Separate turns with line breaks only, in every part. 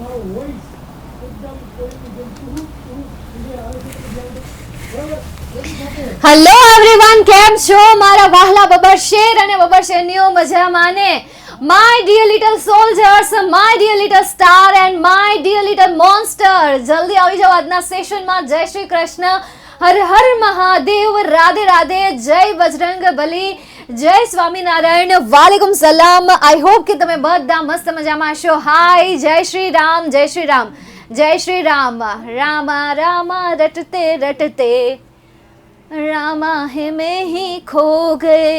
Hello everyone, કેમ છો મારા વહાલા બબર શેર અને બબર શેરનીઓ? મજામાં ને? My dear little soldiers, my dear little star and my dear little monster, જલ્દી આવી જાઓ આજના સેશનમાં. જય શ્રી કૃષ્ણ, હર હર મહાદેવ, રાધે રાધે, જય બજરંગ બલી, જય સ્વામિનારાયણ, વાલેકુમ સલામ. આઈ હોપ કે તમે બધા મસ્ત મજામાં હશો. હાય, જય શ્રી રામ, જય શ્રી રામ, જય શ્રી રામ. રામા રામા રટતે રટતે रामा है मैं ही खो गए,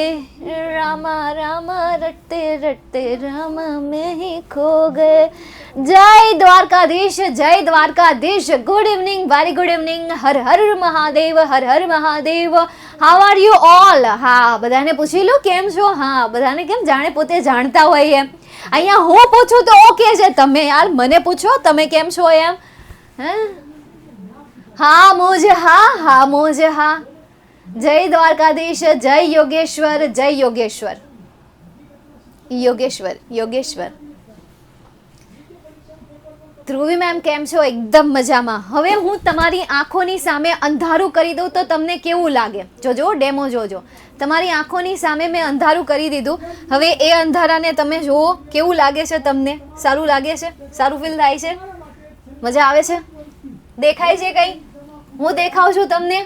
रामा रामा रटते रटते रामा मैं ही खो गए. જય દ્વારકાધીશ, જય Dwarkadhish. Good evening, very good evening. Har Har Mahadev, Har Har Mahadev. How are you all? હા, બધાને પૂછી લો કેમ છો. હા, બધાને કેમ જાણે પોતે જાણતા હોય એમ. અહીંયા હું પૂછું તો ઓકે છે, તમે યાર મને પૂછો તમે કેમ છો એમ. હા મોજ, હા હા મોજ, હા. જય દ્વારકાધીશ, જય યોગેશ્વર, જય યોગેશ્વર, યોગેશ્વર યોગેશ્વર. ધ્રુવી મેમ કેમ છો? એકદમ મજામાં. હવે હું તમારી આંખોની સામે અંધારું કરી દઉં તો તમને કેવું લાગે? જોજો, ડેમો જોજો. તમારી આંખોની સામે મેં અંધારું કરી દીધું. હવે એ અંધારાને તમે જુઓ, કેવું લાગે છે તમને? સારું લાગે છે? સારું ફીલ થાય છે? મજા આવે છે? દેખાય છે કંઈ? હું દેખાઉં છું તમને?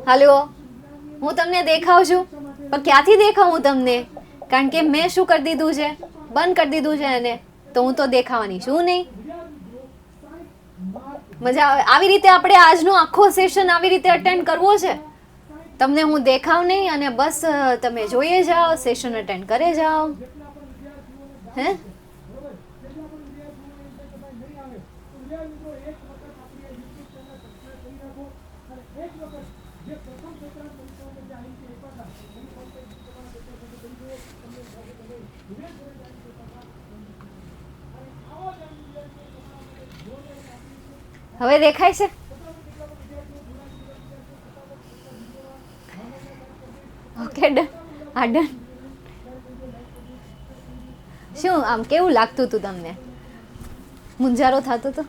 હાલો, હું તમને દેખાઉં છું, પણ ક્યાંથી દેખાઉં હું તમને? કારણ કે મેં શું કરી દીધું છે? બંધ કરી દીધું છે એને. તો હું તો દેખાવાની છું નહીં. મજા આવે આવી રીતે આપણે આજનો આખો સેશન આવી રીતે અટેન્ડ કરવો છે. તમને હું દેખાવ નહીં અને બસ તમે જોઈએ જાઓ, સેશન અટેન્ડ કરે જાઓ. હે હવે દેખાય છે? Okay, done. હા, ડન. શું આમ કેવું લાગતું હતું તમને? મુંજારો થતો હતો?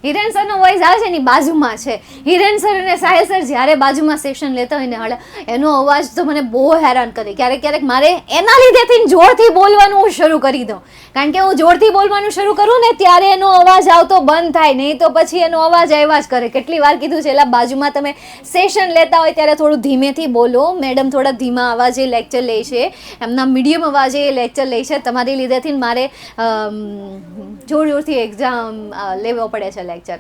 હિરેન સરનો વોઇસ આવે છે ને બાજુમાં છે. હિરેન સર અને સાહિલ સર જ્યારે બાજુમાં સેશન લેતા હોય ને હાલે, એનો અવાજ તો મને બહુ હેરાન કરે. ક્યારેક ક્યારેક મારે એના લીધેથી જોરથી બોલવાનું હું શરૂ કરી દઉં. કારણ કે હું જોરથી બોલવાનું શરૂ કરું ને ત્યારે એનો અવાજ આવતો બંધ થાય, નહીં તો પછી એનો અવાજ આવ્યા જ કરે. કેટલી વાર કીધું છે, એટલે બાજુમાં તમે સેશન લેતા હોય ત્યારે થોડું ધીમેથી બોલો. મેડમ થોડા ધીમા અવાજે લેક્ચર લે છે, એમના મીડિયમ અવાજે લેક્ચર લે છે. તમારી લીધેથી મારે જોર જોરથી એક્ઝામ લેવો પડે છે લેક્ચર.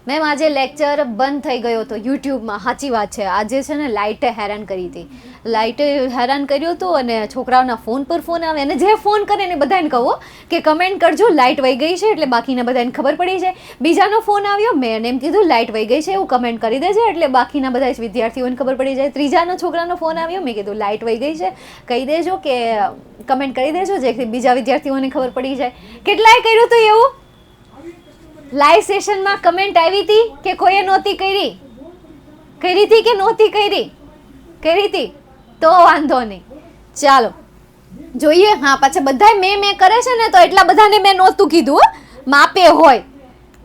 મેમ આજે લેક્ચર બંધ થઈ ગયો હતો યુટ્યુબમાં. સાચી વાત છે, આજે છે ને લાઇટે હેરાન કરી હતી. લાઇટે હેરાન કર્યું હતું અને છોકરાઓના ફોન પર ફોન આવે, અને જે ફોન કરે ને બધાને કહો કે કમેન્ટ કરજો લાઇટ વહી ગઈ છે, એટલે બાકીના બધાને ખબર પડી જાય. બીજાનો ફોન આવ્યો, મેં એમ કીધું લાઇટ વહી ગઈ છે એવું કમેન્ટ કરી દેજે, એટલે બાકીના બધા વિદ્યાર્થીઓને ખબર પડી જાય. ત્રીજાનો છોકરાનો ફોન આવ્યો, મેં કીધું લાઇટ વહી ગઈ છે, કહી દેજો કે કમેન્ટ કરી દેજો, જેથી બીજા વિદ્યાર્થીઓને ખબર પડી જાય. કેટલાય કર્યું હતું એવું? લાઈવ સેશનમાં કમેન્ટ આવી હતી કે કોઈએ નહોતી કરી? કરી હતી કે નહોતી કરી? કરી હતી તો વાંધો નહીં. ચાલો જોઈએ. હા, પાછા બધા મેં કરે છે ને, તો એટલા બધાને મેં નહોતું કીધું, માપે હોય.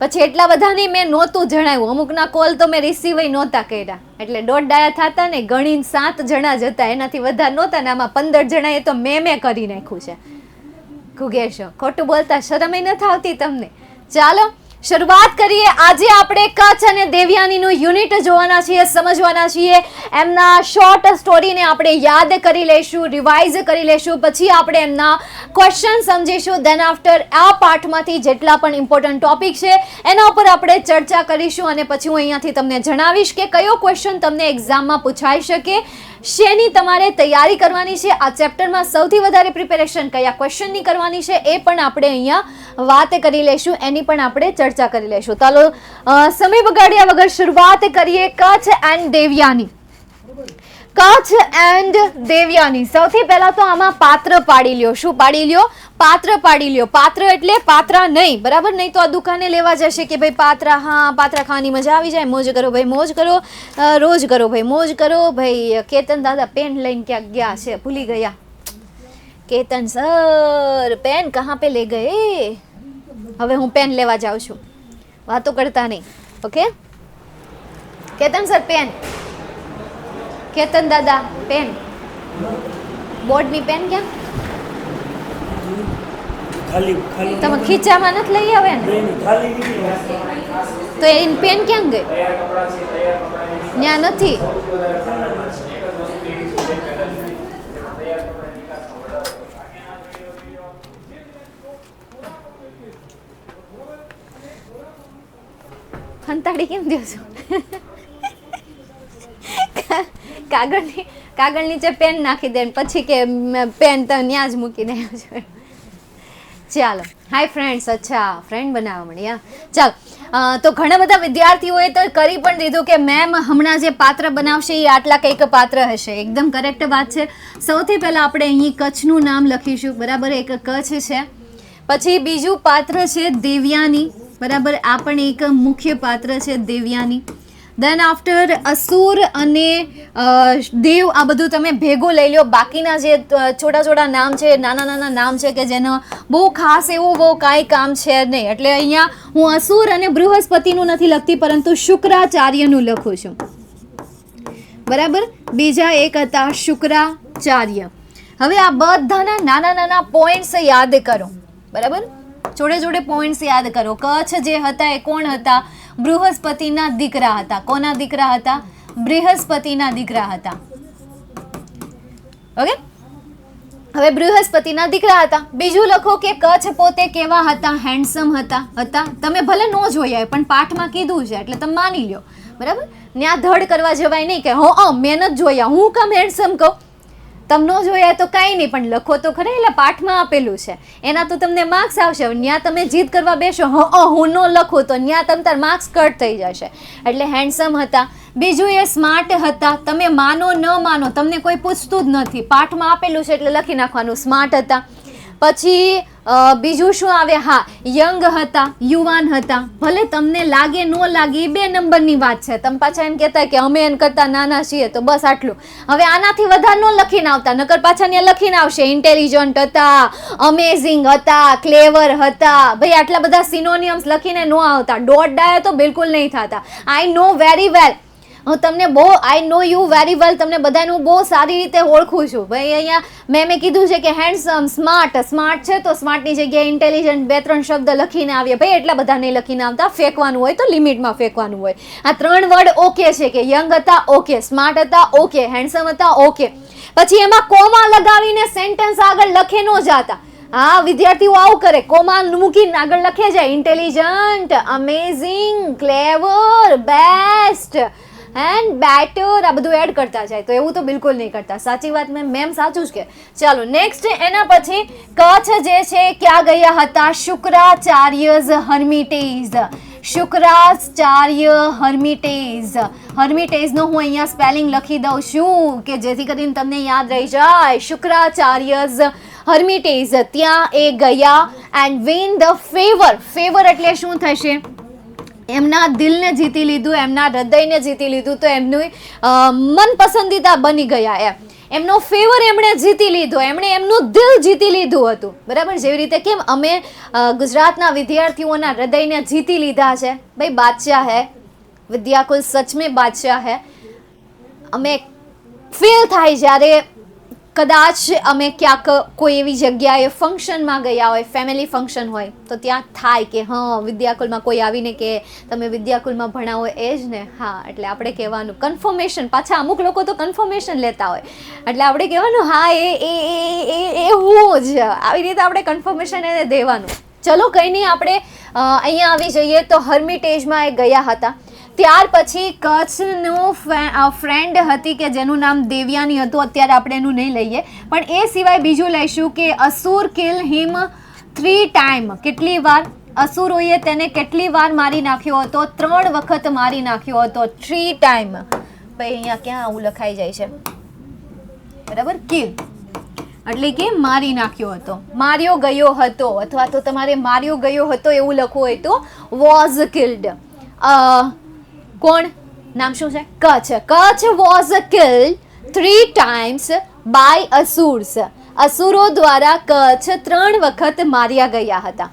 પછી એટલા બધાને મેં નહોતું જણાવ્યું. અમુકના કોલ તો મેં રિસીવ નહોતા કર્યા, એટલે દોઢ ડાયા થતા ને ગણીને 7 જણા જ હતા, એનાથી વધારે નહોતા ને આમાં 15 જણાએ તો મેં કરી નાખ્યું છે. ઘુગેશો, ખોટું બોલતા શરમ નથી આવતી તમને? ચાલો શરૂઆત કરીએ. આજે આપણે કચ્છ અને દેવયાનીનું યુનિટ જોવાના છીએ, સમજવાના છીએ. એમના શોર્ટ સ્ટોરીને આપણે યાદ કરી લઈશું, રિવાઇઝ કરી લઈશું, પછી આપણે એમના ક્વેશ્ચન સમજીશું. દેન આફ્ટર આ પાઠમાંથી જેટલા પણ ઇમ્પોર્ટન્ટ ટોપિક છે એના ઉપર આપણે ચર્ચા કરીશું, અને પછી હું અહીંયાથી તમને જણાવીશ કે કયો ક્વેશ્ચન તમને એક્ઝામમાં પૂછાઈ શકે, શેની તમારે તૈયારી કરવાની છે, આ ચેપ્ટરમાં સૌથી વધારે પ્રિપેરેશન કયા ક્વેશ્ચનની કરવાની છે એ પણ આપણે અહીંયા વાત કરી લઈશું, એની પણ આપણે ચર્ચા કરી લઈશું. ચાલો સમય બગાડ્યા વગર શરૂઆત કરીએ. કચ્છ એન્ડ દેવયાની. કચ્છ એન્ડ દેવયાની. સૌથી પહેલા તો આમાં પાત્ર પાડી લ્યો. શું પાડી લ્યો? પાત્ર પાડી લ્યો. પાત્ર એટલે પાત્રા નહીં, બરાબર? નહીં તો આ દુકાને લેવા જશે કે ભાઈ પાત્રા, હા પાત્રા ખાવાની મજા આવી જાય, મોજ કરો ભાઈ મોજ કરો, રોજ કરો ભાઈ મોજ કરો. ભાઈ કેતન દાદા પેન લઈને ક્યાંક ગયા છે, ભૂલી ગયા. કેતન સર પેન કહાં પે લે ગયે? હવે હું પેન લેવા જાઉં છું, વાતો કરતા નહીં. Okay Ketan sir pen, Ketan દાદા પેન, બોર્ડની પેન ક્યાં? તમે ખીચામાં નથી લઈ આવે ને? તો એની પેન ક્યાં ગઈ? ત્યાં નથી. ખંતાડી કેમ દો છો? કાગળ નીચે પેન નાખી દે પછી કે પેન તો ત્યાં જ મૂકી દે છો. ચાલો હાય ફ્રેન્ડ્સ. અચ્છા ફ્રેન્ડ બનાવવા મળ્યા. ચાલો તો ઘણા બધા વિદ્યાર્થીઓએ તો કરી પણ દીધું કે મેમ હમણાં જે પાત્ર બનાવશે એ આટલા કંઈક પાત્ર હશે. એકદમ કરેક્ટ વાત છે. સૌથી પહેલાં આપણે અહીં કચ્છનું નામ લખીશું, બરાબર? એક કચ્છ છે. પછી બીજું પાત્ર છે દેવયાની, બરાબર? આ પણ એક મુખ્ય પાત્ર છે દેવયાની. દેન આફ્ટર અસુર અને દેવ, આ બધું તમે ભેગું લઈ લો. બાકીના જે છોટા છોટા નામ છે, નાના નાના નામ છે કે જેનો બહુ ખાસ એવું બહુ કાંઈ કામ છે નહીં. એટલે અહીંયા હું અસુર અને બૃહસ્પતિનું નથી લખતી, પરંતુ શુક્રાચાર્યનું લખું છું, બરાબર? બીજા એક હતા શુક્રાચાર્ય. હવે આ બધાના નાના નાના પોઈન્ટ્સ યાદ કરો, બરાબર? જોડે જોડે પોઈન્ટ્સ યાદ કરો. કચ્છ જે હતા એ કોણ હતા? બૃહસ્પતિના દીકરા હતા. કોના દીકરા હતા? બૃહસ્પતિના દીકરા હતા. ઓકે, હવે બૃહસ્પતિના દીકરા હતા. બીજું લખો કે કચ્છ પોતે કેવા હતા? હેન્ડસમ હતા. તમે ભલે ન જોયા પણ પાઠમાં કીધું છે એટલે તમે માની લ્યો, બરાબર? ત્યાં ધડ કરવા જવાય નહીં કે મેં નથી જોયા, હું કામ હેન્ડસમ કહું. તમે ન જોયા તો કાંઈ નહીં, પણ લખો તો ખરા, એટલે પાઠમાં આપેલું છે એના તો તમને માર્ક્સ આવશે. ત્યાં તમે જીદ કરવા બેસો હું ન લખું તો ત્યાં તમારા માર્ક્સ કટ થઈ જશે. એટલે હેન્ડસમ હતા. બીજું એ સ્માર્ટ હતા. તમે માનો ન માનો, તમને કોઈ પૂછતું જ નથી, પાઠમાં આપેલું છે એટલે લખી નાખવાનું, સ્માર્ટ હતા. પછી બીજું શું આવે? હા, યંગ હતા, યુવાન હતા. ભલે તમને લાગે ન લાગે એ 2 નંબરની વાત છે. તમે પાછા એમ કહેતા કે અમે એને કરતા નાના છીએ તો બસ આટલું. હવે આનાથી વધારે ન લખીને આવતા, નકર પાછા ત્યાં લખીને આવશે ઇન્ટેલિજન્ટ હતા, અમેઝિંગ હતા, ક્લેવર હતા. ભાઈ આટલા બધા સિનોનિયમ્સ લખીને ન આવતા. ડોટ ડાયા તો બિલકુલ નહીં થતા. આઈ નો વેરી વેલ, હું તમને બહુ, આઈ નો યુ વેરી વેલ, તમને બધાનું બહુ સારી રીતે ઓળખું છું. ભાઈ અહીંયા મેં કીધું છે કે હેન્ડસમ, સ્માર્ટ છે તો સ્માર્ટની જગ્યાએ ઇન્ટેલિજન્ટ 2-3 શબ્દ લખીને આવીએ. ભાઈ એટલા બધા નહીં લખીને આવતા, ફેંકવાનું હોય તો લિમિટમાં ફેંકવાનું હોય. આ 3 વર્ડ ઓકે છે કે યંગ હતા ઓકે, સ્માર્ટ હતા ઓકે, હેન્ડસમ હતા ઓકે. પછી એમાં કોમા લગાવીને સેન્ટેન્સ આગળ લખે ન જાતા. હા, વિદ્યાર્થીઓ આવું કરે, કોમા મૂકીને આગળ લખે જાય. Intelligent, amazing, clever, best and better, આ બધું એડ કરતા જાય. તો એવું તો બિલકુલ નહીં કરતા. સાચી વાત મેમ સાચું જ કે. ચાલો નેક્સ્ટ, એના પછી કચ્છ જે છે ક્યાં ગયા હતા? શુક્રાચાર્યઝ હર્મિટેજ. શુક્રાચાર્ય હર્મિટેજ. હર્મિટેજનો હું અહીંયા સ્પેલિંગ લખી દઉં છું કે જેથી કરીને તમને યાદ રહી જાય. શુક્રાચાર્યઝ હર્મિટેજ, ત્યાં એ ગયા and win the favour. Favour એટલે શું થશે? એમના દિલને જીતી લીધું, એમના હૃદયને જીતી લીધું, તો એમનું મનપસંદીદા બની ગયા. એમનો ફેવર એમણે જીતી લીધો, એમણે એમનું દિલ જીતી લીધું હતું, બરાબર? જેવી રીતે કેમ અમે ગુજરાતના વિદ્યાર્થીઓના હૃદયને જીતી લીધા છે. ભાઈ બાદશાહ હે, વિદ્યાકુલ સચ મેં બાદશાહ હે. અમે ફીલ થાય જ્યારે કદાચ અમે ક્યાંક કોઈ એવી જગ્યાએ ફંક્શનમાં ગયા હોય, ફેમિલી ફંક્શન હોય, તો ત્યાં થાય કે વિદ્યાકુલમાં કોઈ આવીને કે તમે વિદ્યાકુલમાં ભણાવો એ જ ને? હા, એટલે આપણે કહેવાનું કન્ફર્મેશન. પાછા અમુક લોકો તો કન્ફર્મેશન લેતા હોય, એટલે આપણે કહેવાનું હા એ હું જ, આવી રીતે આપણે કન્ફર્મેશન એને દેવાનું. ચલો કંઈ નહીં, આપણે અહીંયા આવી જઈએ તો હર્મિટેજમાં એ ગયા હતા. ત્યાર પછી કચ્છનું ફ્રેન્ડ હતી કે જેનું નામ દેવયાની હતું. અત્યારે આપણે એનું નહીં લઈએ, પણ એ સિવાય બીજું લઈશું કે અસુર કિલ હિમ 3 ટાઈમ. કેટલી વાર? અસુરોએ તેને કેટલી વાર મારી નાખ્યો હતો? 3 વખત મારી નાખ્યો હતો. 3 ટાઈમ. ભાઈ અહીંયા ક્યાં આવું લખાઈ જાય છે, બરાબર? કિલ એટલે કે મારી નાખ્યો હતો, માર્યો ગયો હતો, અથવા તો તમારે માર્યો ગયો હતો એવું લખવું હોય તો વોઝ કિલ્ડ. કોણ નામ શું છે? Kacha. Kacha was killed 3 times by asuras. અસુરો દ્વારા કચ્છ 3 વખત માર્યા ગયા હતા.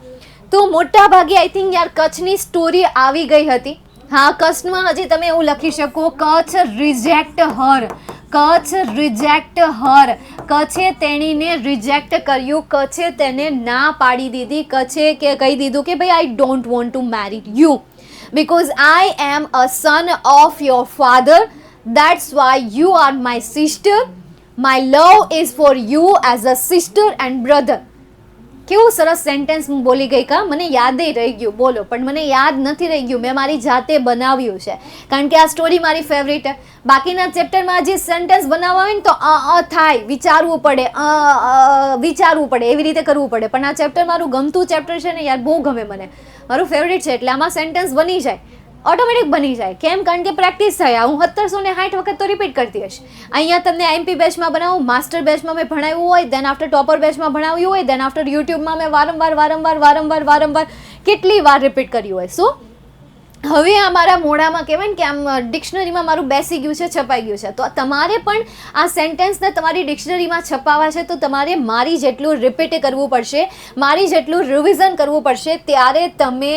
તો મોટા ભાગે આઈ થિંક યાર કચ્છની સ્ટોરી આવી ગઈ હતી. હા, કચ્છમાં હજી તમે એવું લખી શકો, કચ્છ રિજેક્ટ હર, કચ્છ રિજેક્ટ હર, કચ્છે તેણીને રિજેક્ટ કર્યું, કચ્છે તેને ના પાડી દીધી, કચ્છે કે કહી દીધું કે ભાઈ I don't want to marry you because I am a son of your father, that's why you are my sister, my love is for you as a sister and brother. કેવું સરસ સેન્ટેન્સ હું બોલી ગઈ કા, મને યાદ રહી ગયું, બોલો, પણ મને યાદ નથી રહી ગયું, મેં મારી જાતે બનાવ્યું છે, કારણ કે આ સ્ટોરી મારી ફેવરિટ છે. બાકીના ચેપ્ટરમાં જે સેન્ટેન્સ બનાવવા હોય ને તો થાય, વિચારવું પડે, વિચારવું પડે, એવી રીતે કરવું પડે, પણ આ ચેપ્ટર મારું ગમતું ચેપ્ટર છે ને યાર, બહુ ગમે મને, મારું ફેવરિટ છે, એટલે આમાં સેન્ટેન્સ બની જાય, ઓટોમેટિક બની જાય. કેમ? કારણ કે પ્રેક્ટિસ થાય. હું 1760 વખત તો રિપીટ કરતી હશ. અહીંયા તમને આઈએમપી બેચમાં બનાવું, માસ્ટર બેચમાં મેં ભણાવ્યું હોય, દેન આફ્ટર ટોપર બેચમાં ભણાવ્યું હોય, દેન આફ્ટર યુટ્યુબમાં મેં વારંવાર કેટલી વાર રિપીટ કર્યું હોય. સો હવે આ મારા મોઢામાં કહેવાય ને કે આમ ડિક્શનરીમાં મારું બેસી ગયું છે, છપાઈ ગયું છે. તો તમારે પણ આ સેન્ટેન્સને તમારી ડિક્શનરીમાં છપાવવા છે તો તમારે મારી જેટલું રિપીટ કરવું પડશે, મારી જેટલું રિવિઝન કરવું પડશે, ત્યારે તમે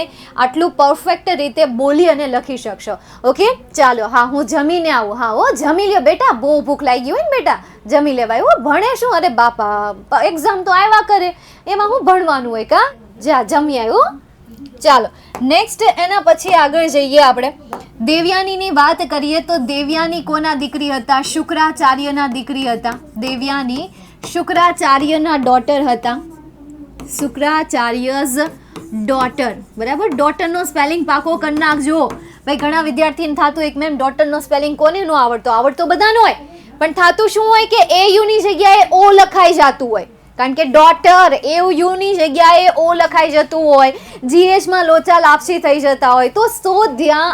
આટલું પરફેક્ટ રીતે બોલી અને લખી શકશો. ઓકે, ચાલો. હા, હું જમીને આવું. હા હો, જમી લ્યો બેટા, બહુ ભૂખ લાગી હોય ને બેટા, જમી લેવાય હો. ભણે શું? અરે બાપા, એક્ઝામ તો આવ્યા કરે, એમાં હું ભણવાનું હોય કા? જા જમી આવ્યું. ચાલો નેક્સ્ટ, એના પછી આગળ જઈએ આપણે. દેવયાનીની વાત કરીએ તો દેવયાની કોના દીકરી હતા? શુક્રાચાર્યના દીકરી હતા. દેવયાની શુક્રાચાર્યના ડોટર હતા. શુક્રાચાર્યઝ ડોટર, બરાબર. ડોટરનો સ્પેલિંગ પાકો કરી નાખજો ભાઈ. ઘણા વિદ્યાર્થીને થતું એક મેમ ડોટરનો સ્પેલિંગ કોને નો આવડતો બધાનો હોય, પણ થતું શું હોય કે એ યુની જગ્યાએ ઓ લખાઈ જતું હોય, કારણ કે ડોટર એવું યુની જગ્યાએ ઓ લખાઈ જતું હોય, જીએચમાં લોચા લાપસી થઈ જતા હોય, તો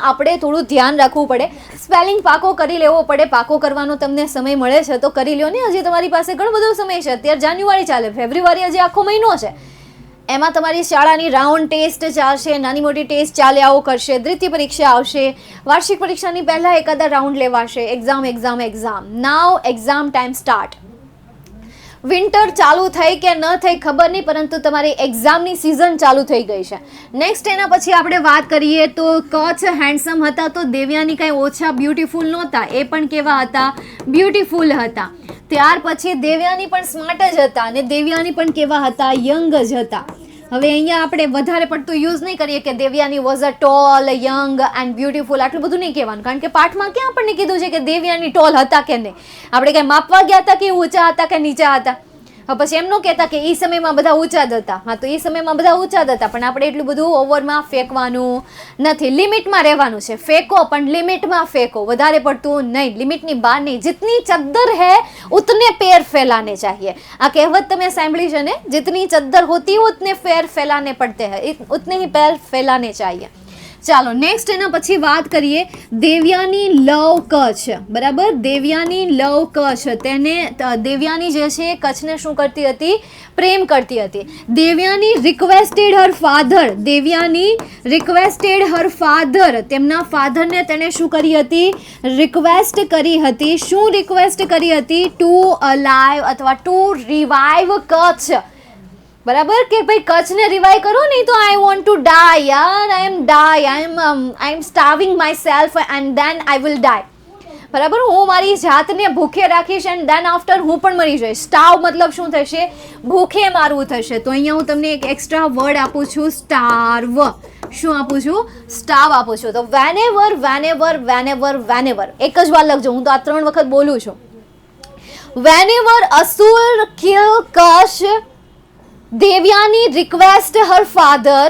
આપણે થોડું ધ્યાન રાખવું પડે, સ્પેલિંગ પાકો કરી લેવો પડે. પાકો કરવાનો તમને સમય મળે છે તો કરી લ્યો ને, હજી તમારી પાસે ઘણો બધો સમય છે. અત્યારે જાન્યુઆરી ચાલે, ફેબ્રુઆરી હજી આખો મહિનો છે, એમાં તમારી શાળાની રાઉન્ડ ટેસ્ટ ચાલશે, નાની મોટી ટેસ્ટ ચાલ્યાઓ કરશે, દ્વિતીય પરીક્ષા આવશે, વાર્ષિક પરીક્ષાની પહેલાં એકાદા રાઉન્ડ લેવાશે, એક્ઝામ. નાવ એક્ઝામ ટાઈમ સ્ટાર્ટ. વિન્ટર ચાલુ થઈ કે ન થઈ ખબર નહીં, પરંતુ તમારી એક્ઝામની સિઝન ચાલુ થઈ ગઈ છે. નેક્સ્ટ, એના પછી આપણે વાત કરીએ તો કચ્છ હેન્ડસમ હતા, તો દેવયાની કાંઈ ઓછા બ્યુટીફુલ નહોતા, એ પણ કેવા હતા? બ્યુટીફુલ હતા. ત્યાર પછી દેવયાની પણ સ્માર્ટ જ હતા, અને દેવયાની પણ કેવા હતા? યંગ જ હતા. હવે અહીંયા આપણે વધારે પડતું યુઝ નહીં કરીએ કે Devyani was a tall, young and beautiful, આટલું બધું નહીં કહેવાનું, કારણ કે પાઠમાં ક્યાં આપણને કીધું છે કે દેવયાની ટોલ હતા કે નહીં? આપણે કંઈ માપવા ગયા હતા કે ઊંચા હતા કે નીચા હતા? પછી એમ ન કહેતા કે એ સમયમાં બધા ઊંચા જ હતા. હા, તો એ સમયમાં બધા ઊંચા જ હતા, પણ આપણે એટલું બધું ઓવરમાં ફેંકવાનું નથી, લિમિટમાં રહેવાનું છે. ફેંકો પણ લિમિટમાં ફેંકો, વધારે પડતું નહીં, લિમિટની બહાર નહીં. जितनी चद्दर है उतने पैर फैलाने चाहिए. આ કહેવત તમે સાંભળી છે ને? जितनी चद्दर होती है उतने पैर फैलाने पड़ते हैं, उतने ही पैर फैलाने चाहिए. ચાલો નેક્સ્ટ, એના પછી વાત કરીએ દેવયાની લવ કચ્છ, બરાબર. દેવયાની લવ કચ્છ, તેને દેવયાની જે છે કચ્છને શું કરતી હતી? પ્રેમ કરતી હતી. Devyani requested her father, Devyani requested her father, તેમના ફાધરને તેને શું કરી હતી? રિક્વેસ્ટ કરી હતી. શું રિક્વેસ્ટ કરી હતી? ટુ અલાઇવ અથવા ટુ રિવાઇવ કચ્છ, બરાબર, કે ભાઈ કચ્છને રિવાઇવ કરો, નહીં તો આઈ વોન્ટ ટુ ડાય યાર, I am starving myself and then I will die, બરાબર. હું મારી જાતને ભૂખે રાખીશ એન્ડ દેન આફ્ટર હું પણ મરી જઈશ. સ્ટાર્વ મતલબ શું થશે? ભૂખે મારવું થશે. તો અહીંયા હું તમને એક એક્સ્ટ્રા વર્ડ આપું છું, સ્ટાર્વ. શું આપું છું? સ્ટાર્વ આપું છું. તો વેનેવર એક જ વાર લખજો, હું તો આ 3 વખત બોલું છું. Whenever asura kill Kacha, Devayani request her father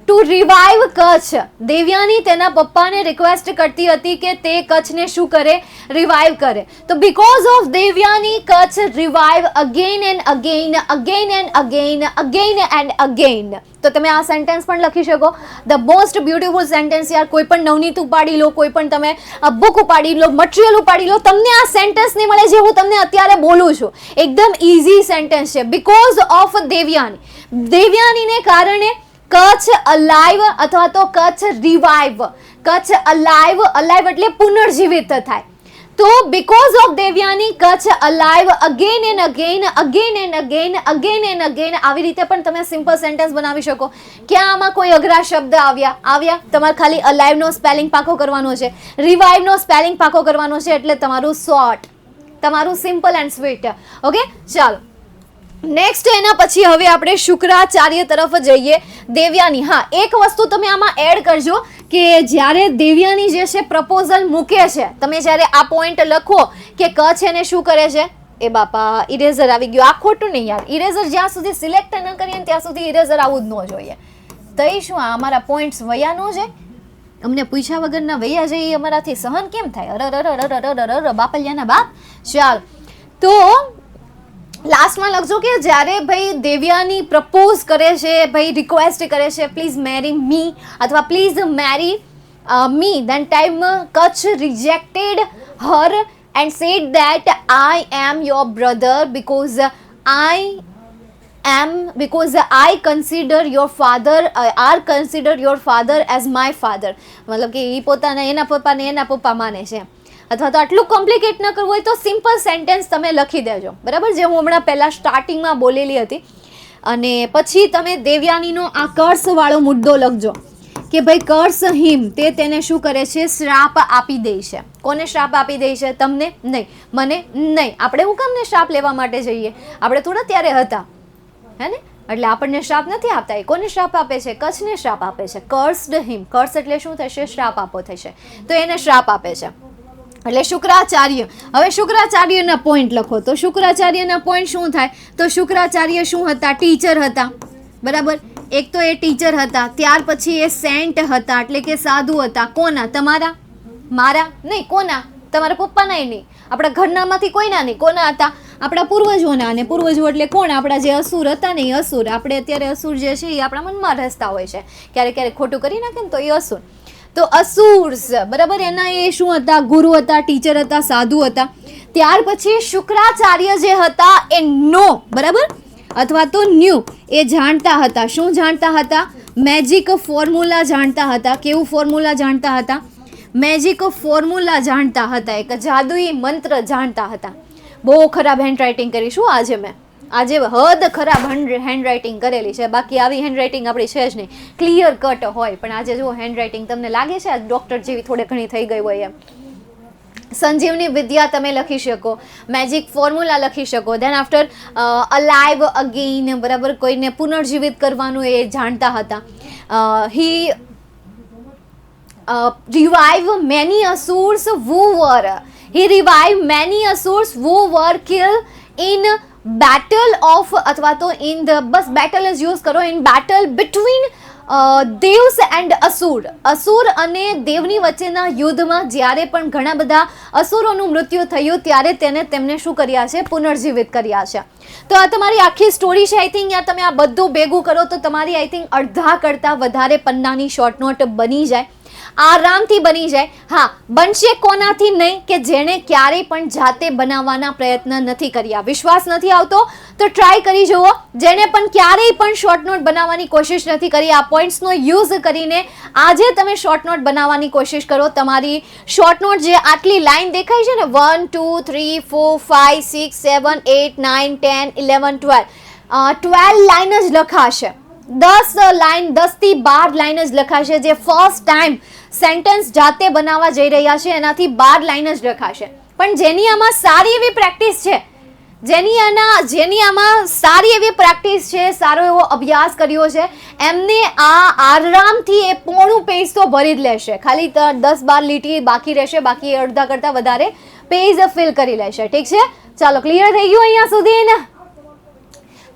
to revive Kacha. Devayani તેના પપ્પાને રિક્વેસ્ટ કરતી હતી કે તે કચ્છને શું કરે? રિવાઇવ કરે. તો because of Devyani Kutch revive again and again. તો તમે આ સેન્ટેન્સ પણ લખી શકો. ધ મોસ્ટ બ્યુટીફુલ સેન્ટેન્સ યાર. કોઈ પણ નવનીત ઉપાડી લો, કોઈ પણ તમે બુક ઉપાડી લો, મટીરિયલ ઉપાડી લો, તમને આ સેન્ટેન્સ નહીં મળે જે હું તમને અત્યારે બોલું છું. એકદમ ઇઝી સેન્ટેન્સ છે. બીકોઝ ઓફ દેવયાની, દેવયાનીને કારણે કચ્છ અલાઇવ અથવા તો કચ્છ રિવાઇવ. કચ્છ અલાઇવ એટલે પુનર્જીવિત થાય. તો because of Devyani Kutch alive again and again, again and again, again and again. આવી રીતે પણ તમે સિમ્પલ સેન્ટેન્સ બનાવી શકો. ક્યાં આમાં કોઈ અઘરા શબ્દ આવ્યા? તમારે ખાલી alive નો સ્પેલિંગ પાકો કરવાનો છે, revive નો સ્પેલિંગ પાકો કરવાનો છે, એટલે તમારું શોર્ટ, તમારું સિમ્પલ એન્ડ સ્વીટ. ઓકે, ચાલો નેક્સ્ટ. એના પછી હવે આપણે શુક્રાચાર્ય તરફ જઈએ. દેવયાની, હા એક વસ્તુ તમે આમાં એડ કરજો કે જ્યારે દેવયાની જે છે પ્રપોઝલ મૂકે છે, તમે જ્યારે આ પોઈન્ટ લખો કે કચ્છ એને શું કરે છે, એ બાપા ઇરેઝર આવી ગયું. આ ખોટું નહીં યાર, ઇરેઝર જ્યાં સુધી સિલેક્ટ ન કરીએ ત્યાં સુધી ઇરેઝર આવવું જ ન જોઈએ. તઈ શું આ અમારા પોઈન્ટ્સ વયા ન જાય? અમને પૂછ્યા વગરના વૈયા જઈએ, અમારાથી સહન કેમ થાય? અર બાપલિયાના બાપ. ચાલ, તો લાસ્ટમાં લખજો કે જ્યારે ભાઈ દેવયાની પ્રપોઝ કરે છે, ભાઈ રિક્વેસ્ટ કરે છે પ્લીઝ મેરી મી અથવા please marry me, then time Kach rejected her and said that I am your brother because I consider your father as my father. મતલબ કે એ પોતાના એના પપ્પા માને છે. અથવા તો આટલું કોમ્પ્લિકેટ ન કરવું હોય તો સિમ્પલ સેન્ટેન્સ તમે લખી દેજો, બરાબર, જે હું હમણાં પહેલાં સ્ટાર્ટિંગમાં બોલેલી હતી. અને પછી તમે દેવયાનીનો આ કર્સવાળો મુદ્દો લખજો કે ભાઈ કર્સ હિમ, તે તેને શું કરે છે, શ્રાપ આપી દે છે. કોને શ્રાપ આપી દે છે? તમને નહીં, મને નહીં. આપણે હું કામને શ્રાપ લેવા માટે જઈએ? આપણે થોડા ત્યારે હતા, હે ને? એટલે આપણને શ્રાપ નથી આપતા. એ કોને શ્રાપ આપે છે? કચ્છને શ્રાપ આપે છે. કર્સ્ડ હિમ, કર્સ એટલે શું થશે? શ્રાપ આપો થશે. તો એને શ્રાપ આપે છે. એટલે શુક્રાચાર્ય. હવે શુક્રાચાર્યના પોઈન્ટ લખો. તો શુક્રાચાર્યના પોઈન્ટ શું થાય? તો શુક્રાચાર્ય શું હતા? ટીચર હતા, બરાબર. એક તો એ ટીચર હતા, ત્યાર પછી એ સેન્ટ હતા, એટલે કે સાધુ હતા. કોના? તમારા, મારા નહીં, કોના? તમારા પપ્પાના નહીં, આપણા ઘરનામાંથી કોઈના નહીં. કોના હતા? આપણા પૂર્વજોના. અને પૂર્વજો એટલે કોણ? આપણા જે અસુર હતા ને એ અસુર. આપણે અત્યારે અસુર જે છે એ આપણા મનમાં રહેતા હોય છે, ક્યારેક ક્યારેક ખોટું કરી નાખે ને તો એ અસુર. તો અસુર્સ, બરાબર, એના એ શું હતા? ગુરુ હતા, ટીચર હતા, સાધુ હતા. ત્યાર પછી શુક્રાચાર્ય જે હતા એ નો, બરાબર, અથવા તો ન્યૂ, એ જાણતા હતા. શું જાણતા હતા? મેજિક ફોર્મ્યુલા જાણતા હતા. કેવું ફોર્મ્યુલા જાણતા હતા? મેજિક ફોર્મ્યુલા જાણતા હતા. એક જાદુઈ મંત્ર જાણતા હતા. બહુ ખરાબ હેન્ડરાઇટિંગ કરીશું આજે મેં. આજે હદ ખરાબ હેન્ડરાઇટિંગ કરેલી છે. બાકી આવી હેન્ડરાઇટિંગ આપણી છે જ નહીં, ક્લિયર કટ હોય. પણ આજે જો હેન્ડરાઇટિંગ તમને લાગે છે આ ડૉક્ટર જેવી થોડી ઘણી થઈ ગઈ હોય એમ. સંજીવની વિદ્યા તમે લખી શકો, મેજિક ફોર્મ્યુલા લખી શકો. દેન આફ્ટર અલાઇવ અગેઇન, બરાબર, કોઈને પુનર્જીવિત કરવાનું એ જાણતા હતા. હી revive many asurs who were killed in battle of, અથવા તો in the, બસ battle જ યુઝ કરો, in battle between devas and asura અને દેવની વચ્ચેના યુદ્ધમાં જ્યારે પણ ઘણા બધા અસુરોનું મૃત્યુ થયું ત્યારે તેમને શું કર્યા છે? પુનર્જીવિત કર્યા છે. તો આ તમારી આખી સ્ટોરી છે. આઈ થિંક તમે આ બધું ભેગું કરો તો તમારી આઈ થિંક અડધા કરતાં વધારે પન્નાની શોર્ટ નોટ બની જાય, આરામથી બની જાય. હા, બનશે કોનાથી નહીં? કે જેણે ક્યારેય પણ જાતે બનાવવાના પ્રયત્ન નથી કર્યા. વિશ્વાસ નથી આવતો તો ટ્રાય કરી જુઓ. જેણે પણ ક્યારેય પણ શોર્ટ નોટ બનાવવાની કોશિશ નથી કરી, આ પોઈન્ટ્સનો યુઝ કરીને આજે તમે શોર્ટ નોટ બનાવવાની કોશિશ કરો. તમારી શોર્ટ નોટ જે આટલી લાઈન દેખાય છે ને, 1 2 3 4 5 6 7 8 9 10 11 12 લાઈન જ લખાશે. 10 લાઈન, 10 થી 12 લાઈન જ લખાશે. જે ફર્સ્ટ ટાઈમ સેન્ટેન્સ જાતે બનાવવા જઈ રહ્યા છે એનાથી 12 લાઈન જ લખાશે. પણ જેની આમાં સારી એવી પ્રેક્ટિસ છે, જેની આમાં સારી એવી પ્રેક્ટિસ છે, સારો એવો અભ્યાસ કર્યો છે, એમને આ આરામથી એ પોણું પેજ તો ભરી જ લેશે. ખાલી 10-12 લીટી બાકી રહેશે, બાકી અડધા કરતાં વધારે પેજ ફિલ કરી લેશે. ઠીક છે, ચાલો ક્લિયર થઈ ગયું અહીંયા સુધી ને?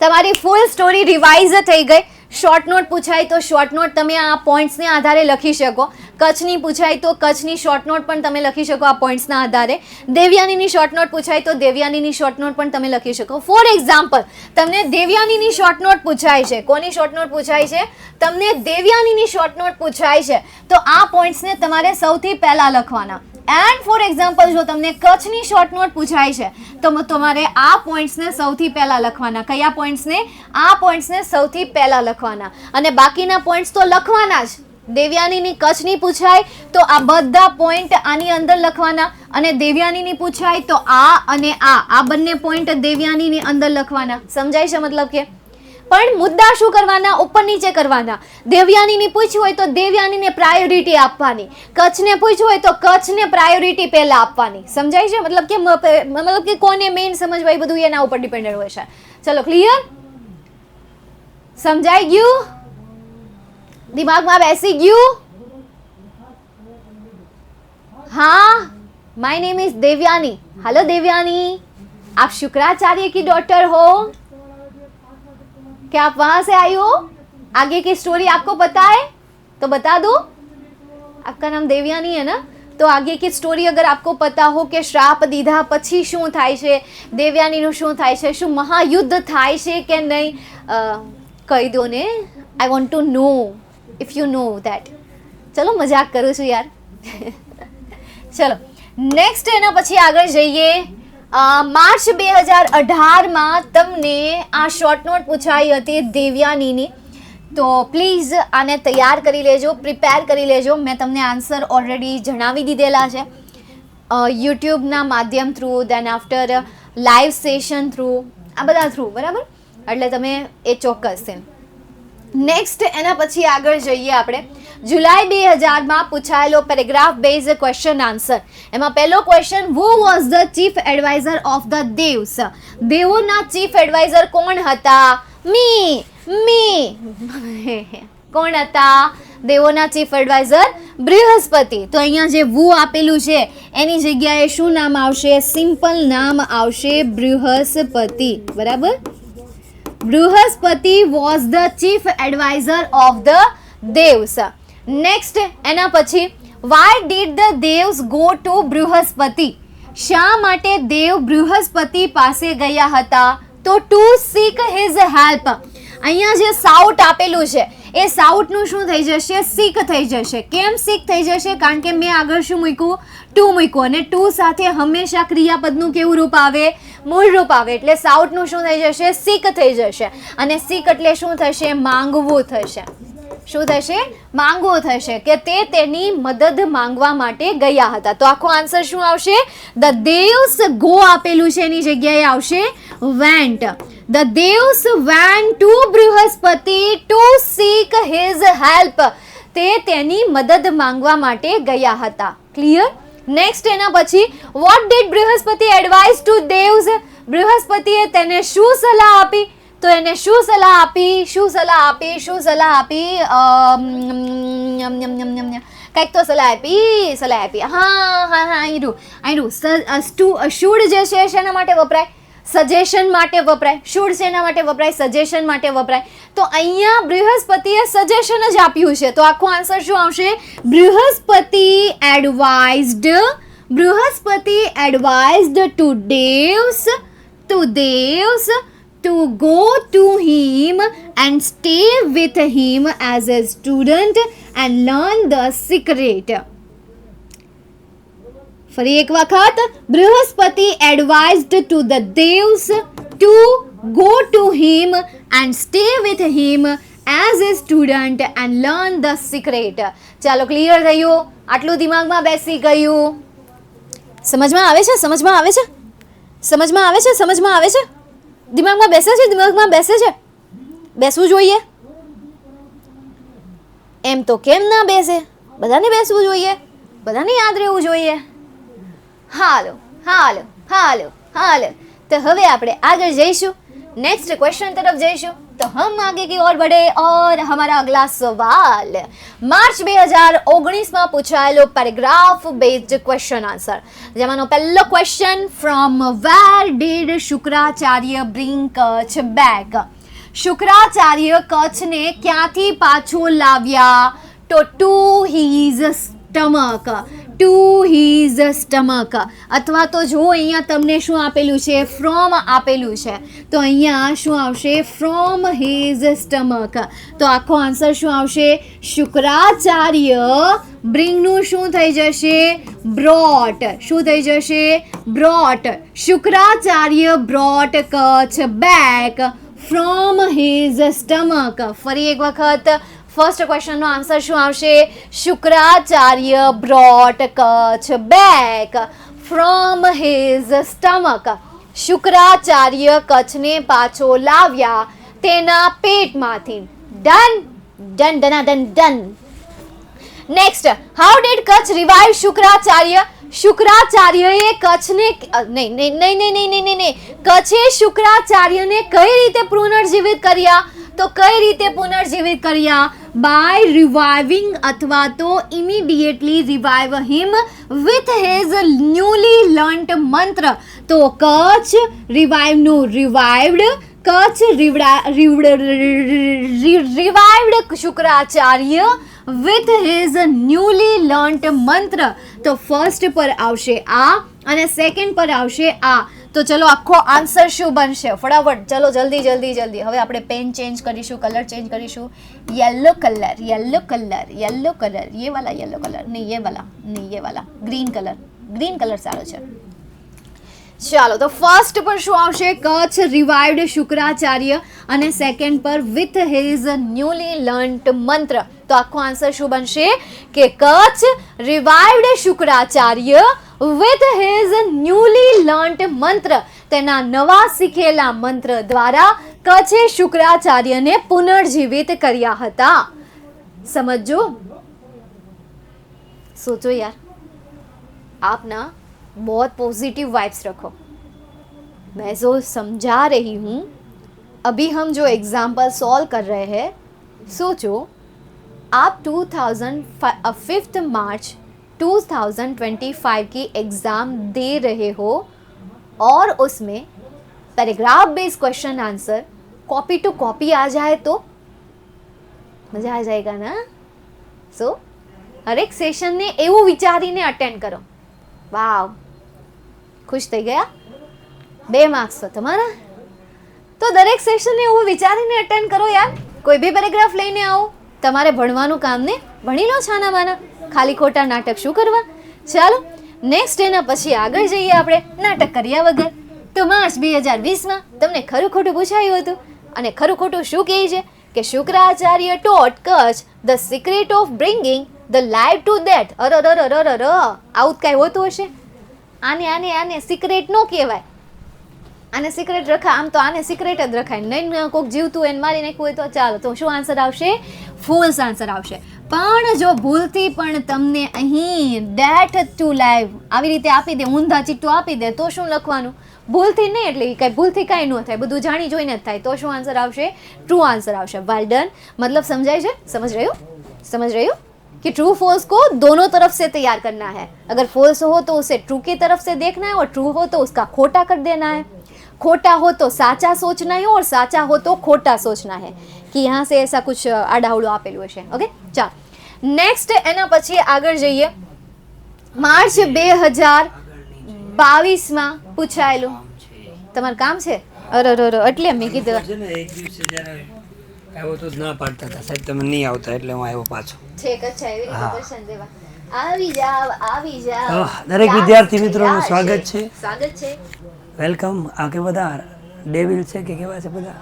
તમારી ફૂલ સ્ટોરી રિવાઇઝ થઈ ગઈ. શોર્ટ નોટ પૂછાય તો શોર્ટ નોટ તમે આ પોઈન્ટ્સને આધારે લખી શકો. કચ્છની પૂછાય તો કચ્છની શોર્ટ નોટ પણ તમે લખી શકો આ પોઈન્ટ્સના આધારે. દેવયાનીની શોર્ટ નોટ પૂછાય તો દેવયાનીની શોર્ટ નોટ પણ તમે લખી શકો. ફોર એક્ઝામ્પલ, તમને દેવયાનીની શોર્ટ નોટ પૂછાય છે. કોની શોર્ટ નોટ પૂછાય છે? તમને દેવયાનીની શોર્ટ નોટ પૂછાય છે. તો આ પોઈન્ટ્સને તમારે સૌથી પહેલાં લખવાના. એન્ડ ફોર એક્ઝામ્પલ, જો તમને કચ્છની શોર્ટ નોટ પૂછાય છે તો તમારે આ પોઈન્ટ્સને સૌથી પહેલાં લખવાના. કયા પોઈન્ટ્સને? આ પોઈન્ટ્સને સૌથી પહેલાં લખવાના. અને બાકીના પોઈન્ટ્સ તો લખવાના જ, દેવયાનીની કચ્છની પૂછાય તો આ બધા પોઈન્ટ આની અંદર લખવાના, અને દેવયાનીની પૂછાય તો આ અને આ બંને પોઈન્ટ દેવયાનીની અંદર લખવાના. સમજાય છે મતલબ કે? પણ મુદ્દા શું કરવાના? ઉપર નીચે કરવાના. દેવયાનીની પૂછ્યું હોય તો દેવયાનીને પ્રાયોરિટી આપવાની, કચ્છને પૂછ્યું હોય તો કચ્છને પ્રાયોરિટી પહેલા આપવાની. સમજાય છે મતલબ કે કોને મેઇન સમજવા એ બધું એના ઉપર ડિપેન્ડન્ટ હોય છે. ચલો ક્લિયર? સમજાઈ ગયું? दिमाग में बैसी गયું? हाँ, my name is Devayani. Hello Devayani, आप शुक्राचार्य की डॉटर हो क्या? आप वहां से आई हो? आगे की स्टोरी आपको पता है तो बता दो. आपका नाम देवयानी है ना, तो आगे की स्टोरी अगर आपको पता हो કે શ્રાપ દીધા પછી શું થાય છે, દેવયાનીનું શું થાય છે, શું મહાયુદ્ધ થાય છે કે નહીં, કહી દો ને. I want to know if you know that. ચલો મજાક કરું છું યાર. ચલો નેક્સ્ટ એના પછી આગળ જઈએ. માર્ચ 2018માં તમને આ શોર્ટ નોટ પૂછાઈ હતી દેવયાનીની, તો પ્લીઝ આને તૈયાર કરી લેજો, પ્રિપેર કરી લેજો. મેં તમને આન્સર ઓલરેડી જણાવી દીધેલા છે યુટ્યુબના માધ્યમ through, then after live session through, આ બધા થ્રુ, બરાબર? એટલે તમે એ ચોક્કસ છે. નેક્સ્ટ એના પછી આગળ જઈએ આપણે. જુલાઈ 2000માં પૂછાયેલો પેરેગ્રાફ બેઝ ક્વેશ્ચન આન્સર. એમાં પહેલો question, who was the chief adviser of the devs? દેવોના ચીફ એડવાઇઝર કોણ હતા? મી કોણ હતા દેવોના ચીફ એડવાઇઝર? બૃહસ્પતિ. તો અહીંયા જે વુ આપેલું છે એની જગ્યાએ શું નામ આવશે? સિમ્પલ નામ આવશે બૃહસ્પતિ, બરાબર? Brihaspati was the chief adviser of the devs. Next એના પછી, why did the devs go to Brihaspati? શા માટે દેવ બૃહસ્પતિ પાસે ગયા હતા? તો ટુ સીક હિઝ હેલ્પ. અહીંયા જે સાઉટ આપેલું છે એ સાઉટનું શું થઈ જશે? સીક થઈ જશે. કેમ સીક થઈ જશે? કારણ કે મેં આગળ શું મૂક્યું? ટુ મૂક્યું, અને ટુ સાથે હંમેશા ક્રિયાપદનું કેવું રૂપ આવે? મૂળ રૂપ આવે. એટલે સાઉટનું શું થઈ જશે? સીક થઈ જશે. અને સીક એટલે શું થશે? માંગવું થશે. શું થશે? માંગવું થશે, કે તે તેની મદદ માંગવા માટે ગયા હતા. તો આખો આન્સર શું આવશે? ધ દેવ્સ ગો આપેલું છે એની જગ્યાએ આવશે went. The devs went to Brihaspati to seek his help. તે તેની મદદ માંગવા માટે ગયા હતા. ક્લિયર? નેક્સ્ટ એના પછી, what did Brihaspati advise to devas? બૃહસ્પતિએ તેને શું સલાહ આપી? તો એને શું સલાહ આપી? કંઈક તો સલાહ આપી. હા આયરું. શુડ જે છે શેના માટે વપરાય? સજેશન માટે વપરાય. શુડ શેના માટે વપરાય? સજેશન માટે વપરાય. તો અહીંયા બૃહસ્પતિએ સજેશન જ આપ્યું છે, તો આખો આન્સર શું આવશે? Brihaspati advised to devs to go to him and stay with him as a student and learn the secret. ફરી એક વખત, Brihaspati advised to the devs to go to him and stay with him as a student and learn the secret. ચાલો clear થયું? આટલું દિમાગમાં બેસી ગયું? સમજમાં આવે છે? દિમાગમાં બેસે છે? બેસવું જોઈએ? એમ તો કેમ ના બેસે? બધાને બેસવું જોઈએ, બધાને યાદ રહેવું જોઈએ. હાલો. તો હવે આપણે આગળ જઈશું, नेक्स्ट क्वेश्चन तरफ जईशु तो हम आगे की ओर बढ़े और हमारा अगला सवाल मार्च 2019 में पूछाયેલો પેરેગ્રાફ બેઝડ ક્વેશ્ચન આન્સર જેમાંનો પહેલો question from where did Shukracharya bring Kutch back Shukracharya કચ્છને ક્યાંથી પાછો લાવ્યા તો ટુ હિઝ સ્ટમક અથવા તો જો અહીંયા તમને શું આપેલું છે ફ્રોમ આપેલું છે તો અહીંયા શું આવશે ફ્રોમ હિઝ સ્ટમક તો આખો આન્સર શું આવશે શુક્રાચાર્ય બ્રિંગનું શું થઈ જશે બ્રોટ શું થઈ જશે brought Shukracharya brought Kacha back from his stomach ફરી એક વખત ફર્સ્ટ ક્વેશ્ચનનો આન્સર શું આવશે? Shukracharya brought Kacha back from his stomach. Shukracharya કચ્છને પાછો લાવ્યા તેના પેટમાંથી. Done done done done. Next, how did Kacha revive Shukracharya? શુક્રાચાર્યએ કચ્છને નહીં કચ્છે શુક્રાચાર્યને કઈ રીતે પુનર્જીવિત કર્યા? તો કઈ રીતે પુનર્જીવિત કર્યા? બાય રિવાઇવિંગ અથવા તો immediately revive him with his newly learnt mantra. તો કચ્છ રિવાઇવનું revived, Kacha revived Shukracharya with his newly learnt mantra. તો ફર્સ્ટ પર આવશે આ અને સેકન્ડ પર આવશે આ. તો ચલો આખો આન્સર શું બનશે? ફટાફટ ચલો જલ્દી જલ્દી જલ્દી. હવે આપણે પેન ચેન્જ કરીશું, કલર ચેન્જ કરીશું. Yellow colour yellow colour yellow colour, ये वाला येलो कलर नहीं, ये वाला नहीं, ये वाला ग्रीन कलर સારો છે. ચાલો, તો ફર્સ્ટ પર શું આવશે? કચ્છ રિવાઇવ્ડ શુક્રાચાર્ય અને સેકન્ડ પર with his newly learnt mantra. તો આખો આન્સર શું બનશે? કે Kacha revived Shukracharya with his newly learnt mantra. તેના નવા શીખેલા મંત્ર દ્વારા કચ્છે શુક્રાચાર્યને પુનર્જીવિત કર્યા હતા. સમજો, सोचो यार, आप ना बहुत पॉजिटिव वाइब्स रखो. मैं जो समझा रही हूँ, अभी हम जो एग्जाम्पल सॉल्व कर रहे हैं, सोचो आप 5 मार्च 2025 की एग्ज़ाम दे रहे हो और उसमें paragraph based question answer copy to copy आ जाए तो मज़ा आ जाएगा ना. सो हर एक सेशन ने એવું વિચારીને અટેન્ડ કરો. વાવ, ખુશ થઈ ગયા? 2 માર્ક્સ તો તમારા. તો દરેક સેશનને એવું વિચારીને અટેન્ડ કરો યાર. કોઈ બી પેરેગ્રાફ લઈને આવો, તમારે ભણવાનું કામ ને ભણી લો છાના માના. ખાલી ખોટા નાટક શું કરવા? ચાલો નેક્સ્ટ એના પછી આગળ જઈએ આપણે નાટક કર્યા વગર. તો માર્ચ 2020માં તમને ખરું ખોટું પૂછાયું હતું અને ખરું ખોટું શું કહે છે કે Shukracharya taught Kach the secret of bringing the life to death. આવું કાંઈ હોતું હશે? આને સિક્રેટ નો કહેવાય, આને સિક્રેટ રખાય. આમ તો આને સિક્રેટ જ રખાય. નહીં કોઈક જીવતું એને મારી નાખ્યું હોય તો ચાલો. તો શું આન્સર આવશે? ફોલ્સ આન્સર આવશે. પણ જો ભૂલથી પણ તમને અહીં ડેથ ટુ લાઈફ આવી રીતે આપી દે, ઊંધા ચિઠ્ઠું આપી દે, તો શું લખવાનું? ભૂલથી નહીં, એટલે કાંઈ ભૂલથી કાંઈ ન થાય, બધું જાણી જોઈને જ થાય. તો શું આન્સર આવશે? ટ્रू आंसर આવશે. Well done. मतलब समझाई છે? समझ रहे हो कि ट्रू फॉल्स को दोनों तरफ से तैयार करना है. अगर फॉल्स हो तो उसे ट्रू की तरफ से देखना है और ट्रू हो तो उसका खोटा कर देना है. खोटा हो तो साचा सोचना है और साचा हो तो खोटा सोचना है. कि यहाँ से ऐसा कुछ आडावड़ું આપેલું હશે. ઓકે, ચાલો નેક્સ્ટ એના પછી આગળ જઈએ. માર્ચ 2022માં પૂછાયેલું તમારું કામ છે? અરે એટલે મેં કીધું
એક દિવસે જ્યારે આવ્યો તો ના પાડતા હતા સાહેબ, તમે નહીં આવતા એટલે હું આવ્યો પાછો.
ઠીક, અચ્છા, એવી રીતે દર્શન દેવા. આવી જાવ.
દરેક વિદ્યાર્થી મિત્રોનું સ્વાગત છે. વેલકમ. આ કે બધા ડેવિલ છે કે કેવા છે? બધા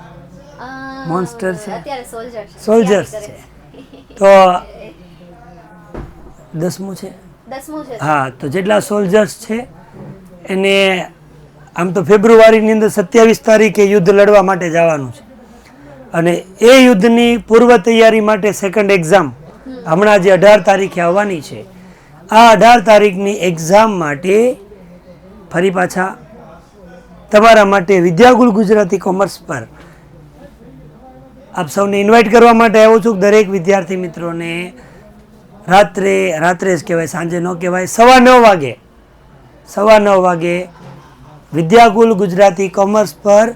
મોન્સ્ટર છે,
અત્યારે
સોલ્જર્સ છે. તો 10મું છે. હા, તો જેટલા સોલ્જર્સ છે એને આમ તો ફેબ્રુઆરીની અંદર 27 તારીખે યુદ્ધ લડવા માટે જવાનું છે અને એ યુદ્ધની પૂર્વ તૈયારી માટે સેકન્ડ એક્ઝામ હમણાં જે 18 તારીખે આવવાની છે, આ 18 તારીખની એક્ઝામ માટે ફરી પાછા તમારા માટે વિદ્યાકુલ ગુજરાતી કોમર્સ પર આપ સૌને ઇન્વાઇટ કરવા માટે આવ્યો છું. દરેક વિદ્યાર્થી મિત્રોને રાત્રે જ કહેવાય, સાંજે ન કહેવાય, 9:15 વાગે વિદ્યાકુલ ગુજરાતી કોમર્સ પર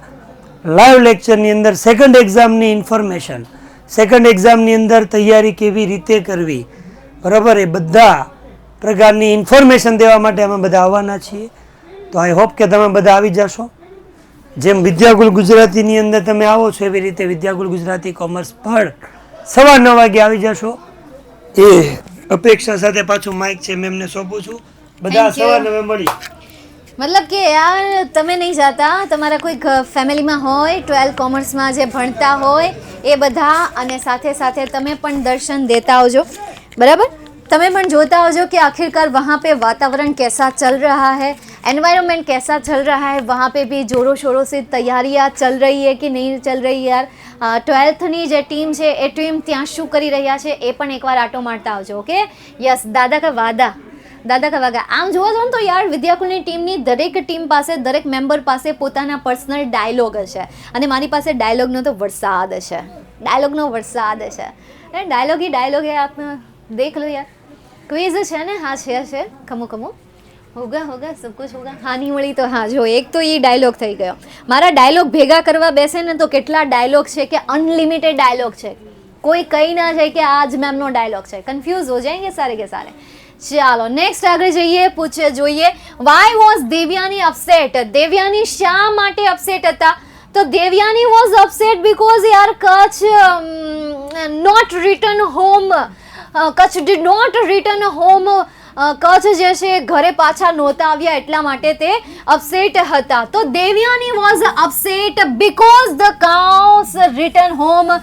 લાઈવ લેક્ચરની અંદર સેકન્ડ એક્ઝામની ઇન્ફોર્મેશન, સેકન્ડ એક્ઝામની અંદર તૈયારી કેવી રીતે કરવી, બરાબર, એ બધા પ્રકારની ઇન્ફોર્મેશન દેવા માટે અમે બધા આવવાના છીએ. તો આઈ હોપ કે તમે બધા આવી જશો. જેમ વિદ્યાકુલ ગુજરાતીની અંદર તમે આવો છો એવી રીતે વિદ્યાકુલ ગુજરાતી કોમર્સ પર 9:15 વાગે આવી જશો એ અપેક્ષા સાથે પાછું માઇક છે મેમને સોંપું છું. બધા 9:15 મળી.
मतलब कि यार તમે નહીં જાતા, તમારા કોઈ ફેમિલીમાં હોય 12 કોમર્સમાં જે ભણતા હોય એ બધા, અને સાથે સાથે તમે પણ દર્શન દેતા આવજો, बराबर. તમે પણ જોતા આવજો कि आखिरकार वहाँ पे वातावरण कैसा चल रहा है, एनवायरनमेंट कैसा चल रहा है, वहाँ पे भी जोरों शोरों से तैयारियाँ चल रही है कि नहीं चल रही यार. 12thની જે ટીમ છે એ ટીમ ત્યાં શું કરી રહ્યા છે એ પણ એકવાર આટો મારતા આવજો. ઓકે, યસ, દાદા કા વાદા, દાદા કા વાગા. આમ જોવા જાઓ તો યાર વિદ્યાકુલની ટીમની દરેક ટીમ પાસે, દરેક મેમ્બર પાસે પોતાના પર્સનલ ડાયલોગ હશે, અને મારી પાસે ડાયલોગનો તો વરસાદ હશે, ડાયલોગનો વરસાદ હશે. ડાયલોગ ही ડાયલોગ है, आप देख लो यार. क्विज છે ને? હા છે, ખમો ખમો, હોગા હોગા સબ કુછ હોગા. હા નહીં મળી તો હા, જો એક તો એ ડાયલોગ થઈ ગયો. મારા ડાયલોગ ભેગા કરવા બેસે ને તો કેટલા ડાયલોગ છે કે અનલિમિટેડ ડાયલોગ છે, કોઈ કહી ના જાય કે આજ મેમનો ડાયલોગ છે, કન્ફ્યુઝ હો જાएंगे सारे के सारे. ચાલો નેક્સ્ટ આગળ જઈએ, જોઈએ why was Devyani upset. Devyani શા માટે અપસેટ હતા? તો દેવયાની વોઝ અપસેટ બીકોઝ યાર Kach not return home, Kach did not return home. Kach જે છે ઘરે પાછા નહોતા આવ્યા, એટલા માટે તે અપસેટ હતા. તો Devayani was upset because the cows return home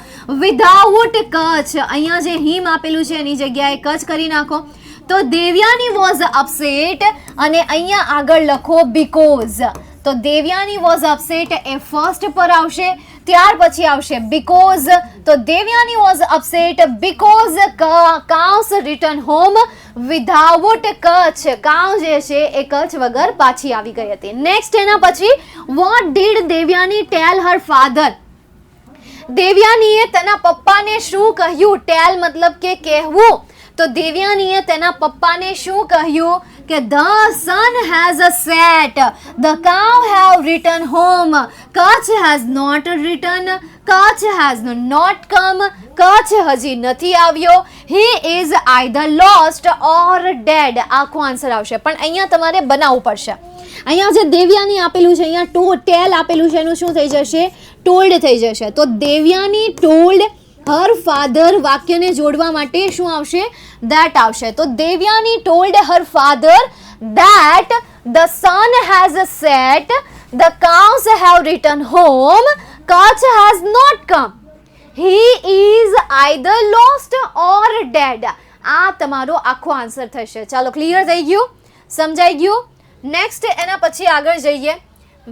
without Kutch. અહીંયા જે હિમ આપેલું છે એની જગ્યાએ કચ્છ કરી નાખો. તો દેવયાની વોઝ અપસેટ અને અહીંયા આગળ લખો બીકોઝ. તો દેવયાની વોઝ અપસેટ એ ફર્સ્ટ પર આવશે, ત્યાર પછી આવશે બીકોઝ. તો Devayani was upset because cows return home without Kacha. Cow જે છે એ કચ્છ વગર પાછી આવી ગઈ હતી. નેક્સ્ટ એના પછી what did Devayani tell her father. દેવયાનીએ તેના પપ્પાને શું કહ્યું? ટેલ મતલબ કે કહેવું. તો દેવયાનીએ તેના પપ્પાને શું કહ્યું કે the sun has set, the cow have return home, Kach has not return, Kach has not come, Kach હજી નથી આવ્યો, he is either lost or dead. આખો આન્સર આવશે, પણ અહીંયા તમારે બનાવવું પડશે. અહીંયા જે દેવયાની આપેલું છે, અહીંયા ટેલ આપેલું છે, એનું શું થઈ જશે? ટોલ્ડ થઈ જશે. તો દેવયાની ટોલ્ડ હર ફાધર વાક્યને જોડવા માટે શું આવશે? ધેટ આવશે. તો Devayani told her father that the sun has set, the cows have return home, Kach has not come, he is either lost or dead. આ તમારો આખો આન્સર થશે. ચાલો, ક્લિયર થઈ ગયું? સમજાઈ ગયું? નેક્સ્ટ એના પછી આગળ જઈએ.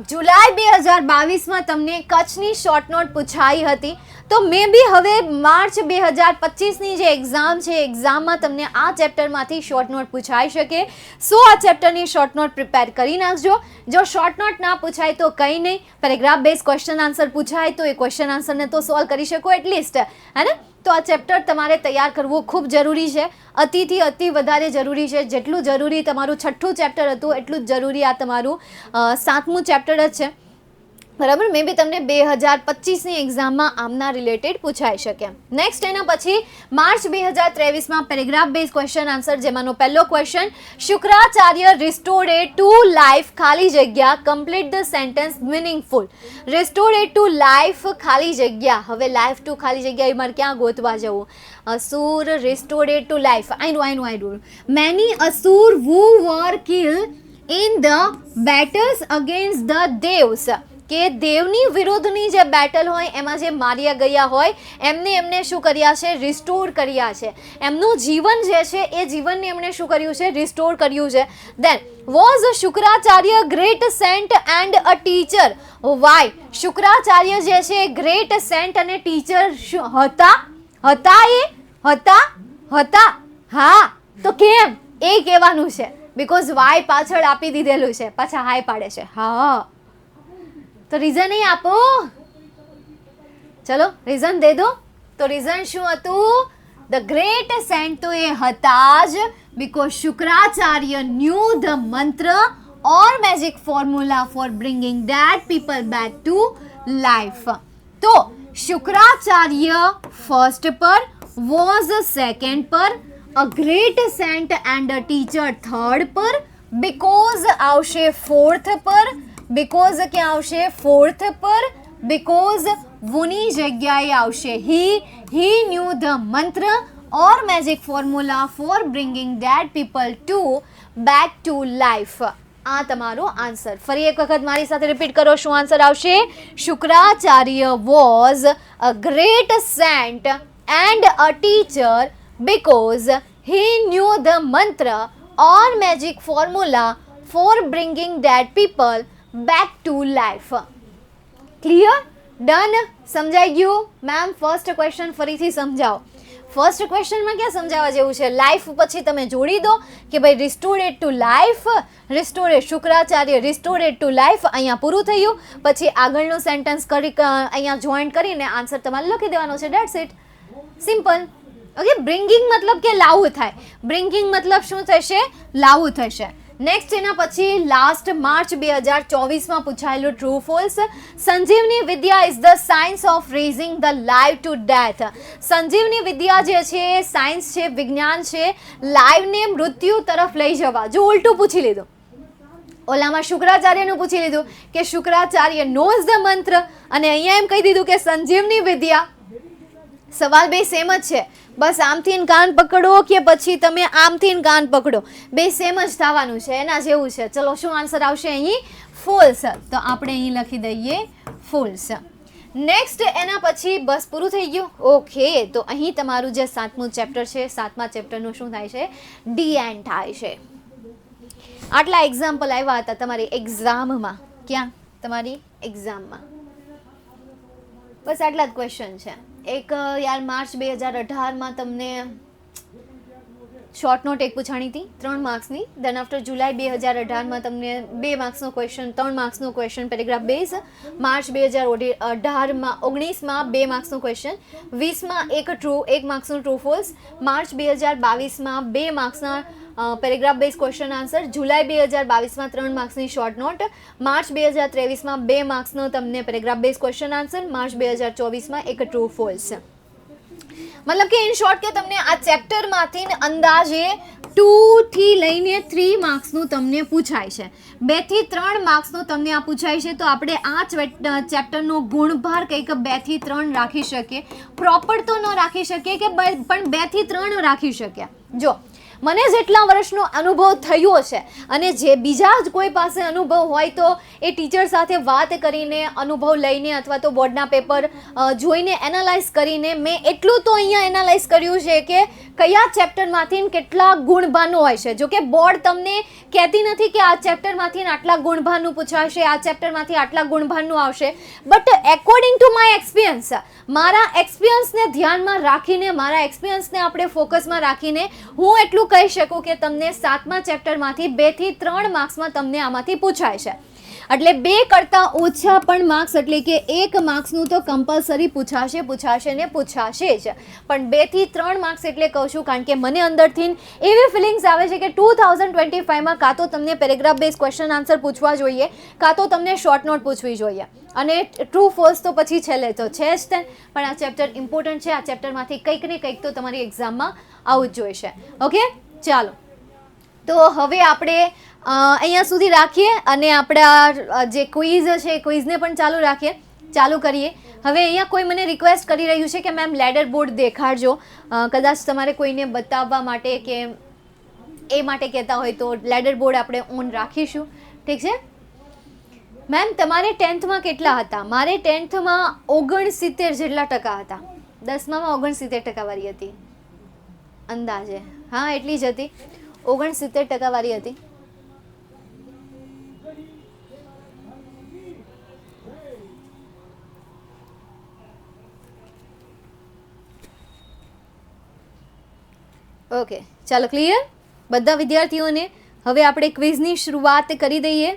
જુલાઈ 2022માં તમને કચ્છની શોર્ટ નોટ પૂછાઈ હતી, તો મે બી હવે માર્ચ 2025ની જે એક્ઝામ છે, એક્ઝામમાં તમને આ ચેપ્ટરમાંથી શોર્ટ નોટ પૂછાઈ શકે. સો આ ચેપ્ટરની શોર્ટ નોટ પ્રિપેર કરી નાખજો. જો શોર્ટ નોટ ના પૂછાય તો કંઈ નહીં, પેરેગ્રાફ બેઝ ક્વેશ્ચન આન્સર પૂછાય તો એ ક્વેશ્ચન આન્સરને તો સોલ્વ કરી શકો એટલીસ્ટ, હે ને? તો આ ચેપ્ટર તમારે તૈયાર કરવું ખૂબ જરૂરી છે, અતિથી અતિ વધારે જરૂરી છે. જેટલું જરૂરી તમારું 6થું ચેપ્ટર હતું એટલું જ જરૂરી આ તમારું 7મું ચેપ્ટર જ છે, બરાબર. મે બી તમને 2025ની એક્ઝામમાં આમના રિલેટેડ પૂછાઈ શકે. નેક્સ્ટ એના પછી માર્ચ 2023માં પેરેગ્રાફ બેઝ ક્વેશ્ચન આન્સર, જેમાંનો પહેલો question Shukracharya restored to life ખાલી જગ્યા complete the sentence meaningful. Restored to life ખાલી જગ્યા. હવે લાઈફ ટુ ખાલી જગ્યા એ મારે ક્યાં ગોતવા જવું? Asura restored to life. I know many asura who were killed in the battles against the devs. કે દેવની વિરુદ્ધની જે બેટલ હોય એમાં જે માર્યા ગયા હોય એમને શું કર્યા છે? રિસ્ટોર કર્યા છે. એમનું જીવન જે છે એ જીવનને એમણે શું કર્યું છે? રિસ્ટોર કર્યું છે. Then was Shukracharya great saint and a teacher. Why? Shukracharya જે છે ગ્રેટ સેન્ટ અને ટીચર હતા? હા. તો કેમ એ કહેવાનું છે, બીકોઝ વાય પાછળ આપી દીધેલું છે, પાછા હાય પાડે છે. હા, તો રીઝન એ આપો. ચલો રીઝન દે દો. તો રીઝન શું હતું? ધ ગ્રેટ સેન્ટ તો એ હતા જ, because Shukracharya knew the mantra or magic formula for bringing dead people back to life. તો શુક્રાચાર્ય ફર્સ્ટ પર, વોઝ સેકન્ડ પર, a great saint and a teacher third પર, બીકોઝ આવશે ફોર્થ પર, બીકોઝ ક્યાં આવશે? ફોર્થ પર. બીકોઝ વુની જગ્યાએ આવશે હી knew the mantra or magic formula for bringing dead people back to life. આ તમારો આન્સર. ફરી એક વખત મારી સાથે રિપીટ કરો, શું આન્સર આવશે? Shukracharya was a great saint and a teacher because he knew the mantra or magic formula for bringing dead people back to life. Clear? Done? સમજાઈ ગયું? મેમ ફર્સ્ટ ક્વેશ્ચન ફરીથી સમજાવો. ફર્સ્ટ ક્વેશ્ચનમાં ક્યાં સમજાવવા જેવું છે? લાઈફ પછી તમે જોડી દો કે ભાઈ restored to life, restored Shukracharya restored to life, અહીંયા પૂરું થયું. પછી આગળનું સેન્ટેન્સ કરી અહીંયા જોઈન્ટ કરીને આન્સર તમારે લખી દેવાનો છે. Dates it. Simple. Okay, bringing મતલબ કે લાવવું થાય. બ્રિંગિંગ મતલબ શું થશે? લાવવું થશે. નેક્સ્ટ એના પછી લાસ્ટ માર્ચ 2024માં પૂછાયેલું true false. Sanjivani vidya is the science of raising the live to death. Sanjivani વિદ્યા જે છે એ સાયન્સ છે, વિજ્ઞાન છે, લાઈવને મૃત્યુ તરફ લઈ જવા. જો ઉલટું પૂછી લીધું, ઓલામાં શુક્રાચાર્યનું પૂછી લીધું કે શુક્રાચાર્ય નોઝ ધ મંત્ર, અને અહીંયા એમ કહી દીધું કે સંજીવની વિદ્યા. સવાલ બે સેમ જ છે. બસ આમથી કાન પકડો કે પછી તમે આમથી કાન પકડો, બે સેમ જ થવાનું છે, એના જેવું છે. ચલો, શું આન્સર આવશે અહીં? ફોલ્સ. તો આપણે અહીં લખી દઈએ ફોલ્સ. નેક્સ્ટ એના પછી બસ પૂરું થઈ ગયું. ઓકે, તો અહીં તમારું જે 7મું ચેપ્ટર છે, 7મા ચેપ્ટરનું શું થાય છે? ડી એન્ડ થાય છે. આટલા એક્ઝામ્પલ આવ્યા હતા તમારી એક્ઝામમાં. ક્યાં? તમારી એક્ઝામમાં. બસ આટલા જ ક્વેશ્ચન છે. એક યાર માર્ચ 2018માં તમને શોર્ટ નોટ એક પૂછાણી હતી 3 માર્ક્સની. દેન આફ્ટર જુલાઈ 2018માં તમને 2 માર્ક્સનો ક્વેશ્ચન, 3 માર્ક્સનો ક્વેશ્ચન પેરેગ્રાફ બેઝ. માર્ચ 2018માં 19માં 2 માર્ક્સનો ક્વેશ્ચન, 20માં એક માર્ક્સનું ટ્રુ ફોલ્સ, માર્ચ 2022માં 2 માર્ક્સના paragraph base question answer, July 2022માં 3 માર્ક્સની શોર્ટ નોટ, માર્ચ 2023માં 2 માર્ક્સનો તમને paragraph base question answer, March 2024માં એક ટ્રુ ફોલ્સ. મતલબ કે ઇન શોર્ટ કે તમને આ ચેપ્ટરમાંથી અંદાજે 2 થી લઈને 3 માર્ક્સનું તમને પૂછાય છે. 2 થી 3 માર્ક્સનું તમને આ પૂછાય છે. તો આપણે આ ચેપ્ટરનો ગુણભાર કંઈક 2 થી 3 રાખી શકીએ. પ્રોપર તો ન રાખી શકીએ કે પણ 2 થી 3 રાખી શકીએ. જો મને જેટલા વર્ષનો અનુભવ થયો છે, અને જે બીજા જ કોઈ પાસે અનુભવ હોય તો એ ટીચર સાથે વાત કરીને, અનુભવ લઈને અથવા તો બોર્ડના પેપર જોઈને એનાલાઇઝ કરીને મેં એટલું તો અહીંયા એનાલાઇઝ કર્યું છે કે કયા ચેપ્ટરમાંથી કેટલા ગુણભારનું હોય છે. જો કે બોર્ડ તમને કહેતી નથી કે આ ચેપ્ટરમાંથી આટલા ગુણભારનું પૂછાશે, આ ચેપ્ટરમાંથી આટલા ગુણભારનું આવશે, but according to my experience, મારા એક્સપિરિયન્સને ધ્યાનમાં રાખીને, મારા એક્સપિરિયન્સને આપણે ફોકસમાં રાખીને હું એટલું કહી શકું કે તમને 7મા ચેપ્ટરમાંથી 2 થી 3 માર્ક્સમાં તમને આમાંથી પૂછાય છે. એટલે 2 કરતાં ઓછા પણ માર્ક્સ, એટલે કે 1 માર્ક્સનું તો કમ્પલસરી પૂછાશે ને પૂછાશે જ. પણ 2 થી 3 માર્ક્સ એટલે કહું છું કારણ કે મને અંદરથી એવી ફિલિંગ્સ આવે છે કે 2025માં કાં તો તમને પેરેગ્રાફ બેઝ ક્વેશ્ચન આન્સર પૂછવા જોઈએ, કાં તો તમને શોર્ટ નોટ પૂછવી જોઈએ, અને ટ્રુ ફોલ્સ તો પછી છેલ્લે તો છે જ તે. પણ આ ચેપ્ટર ઇમ્પોર્ટન્ટ છે. આ ચેપ્ટરમાંથી કંઈક ને કંઈક તો તમારી એક્ઝામમાં આવવું જ જોઈશે. ઓકે, ચાલો. તો હવે આપણે અહીંયા સુધી રાખીએ અને આપણા જે ક્વિઝ છે એ ક્વિઝને પણ ચાલુ કરીએ. હવે અહીંયા કોઈ મને રિક્વેસ્ટ કરી રહ્યું છે કે મેમ લેડર બોર્ડ દેખાડજો. કદાચ તમારે કોઈને બતાવવા માટે કે એ માટે કહેતા હોય તો લેડર બોર્ડ આપણે ઓન રાખીશું. ઠીક છે મેમ? તમારે 10thમાં કેટલા હતા? મારે 10thમાં 69 જેટલા ટકા હતા. 10મામાં 69 ટકાવારી હતી અંદાજે. હા, એટલી જ હતી. 69 ટકાવારી હતી. ઓકે, ચાલો, ક્લિયર બધા વિદ્યાર્થીઓને? હવે આપણે ક્વિઝની શરૂઆત કરી દઈએ.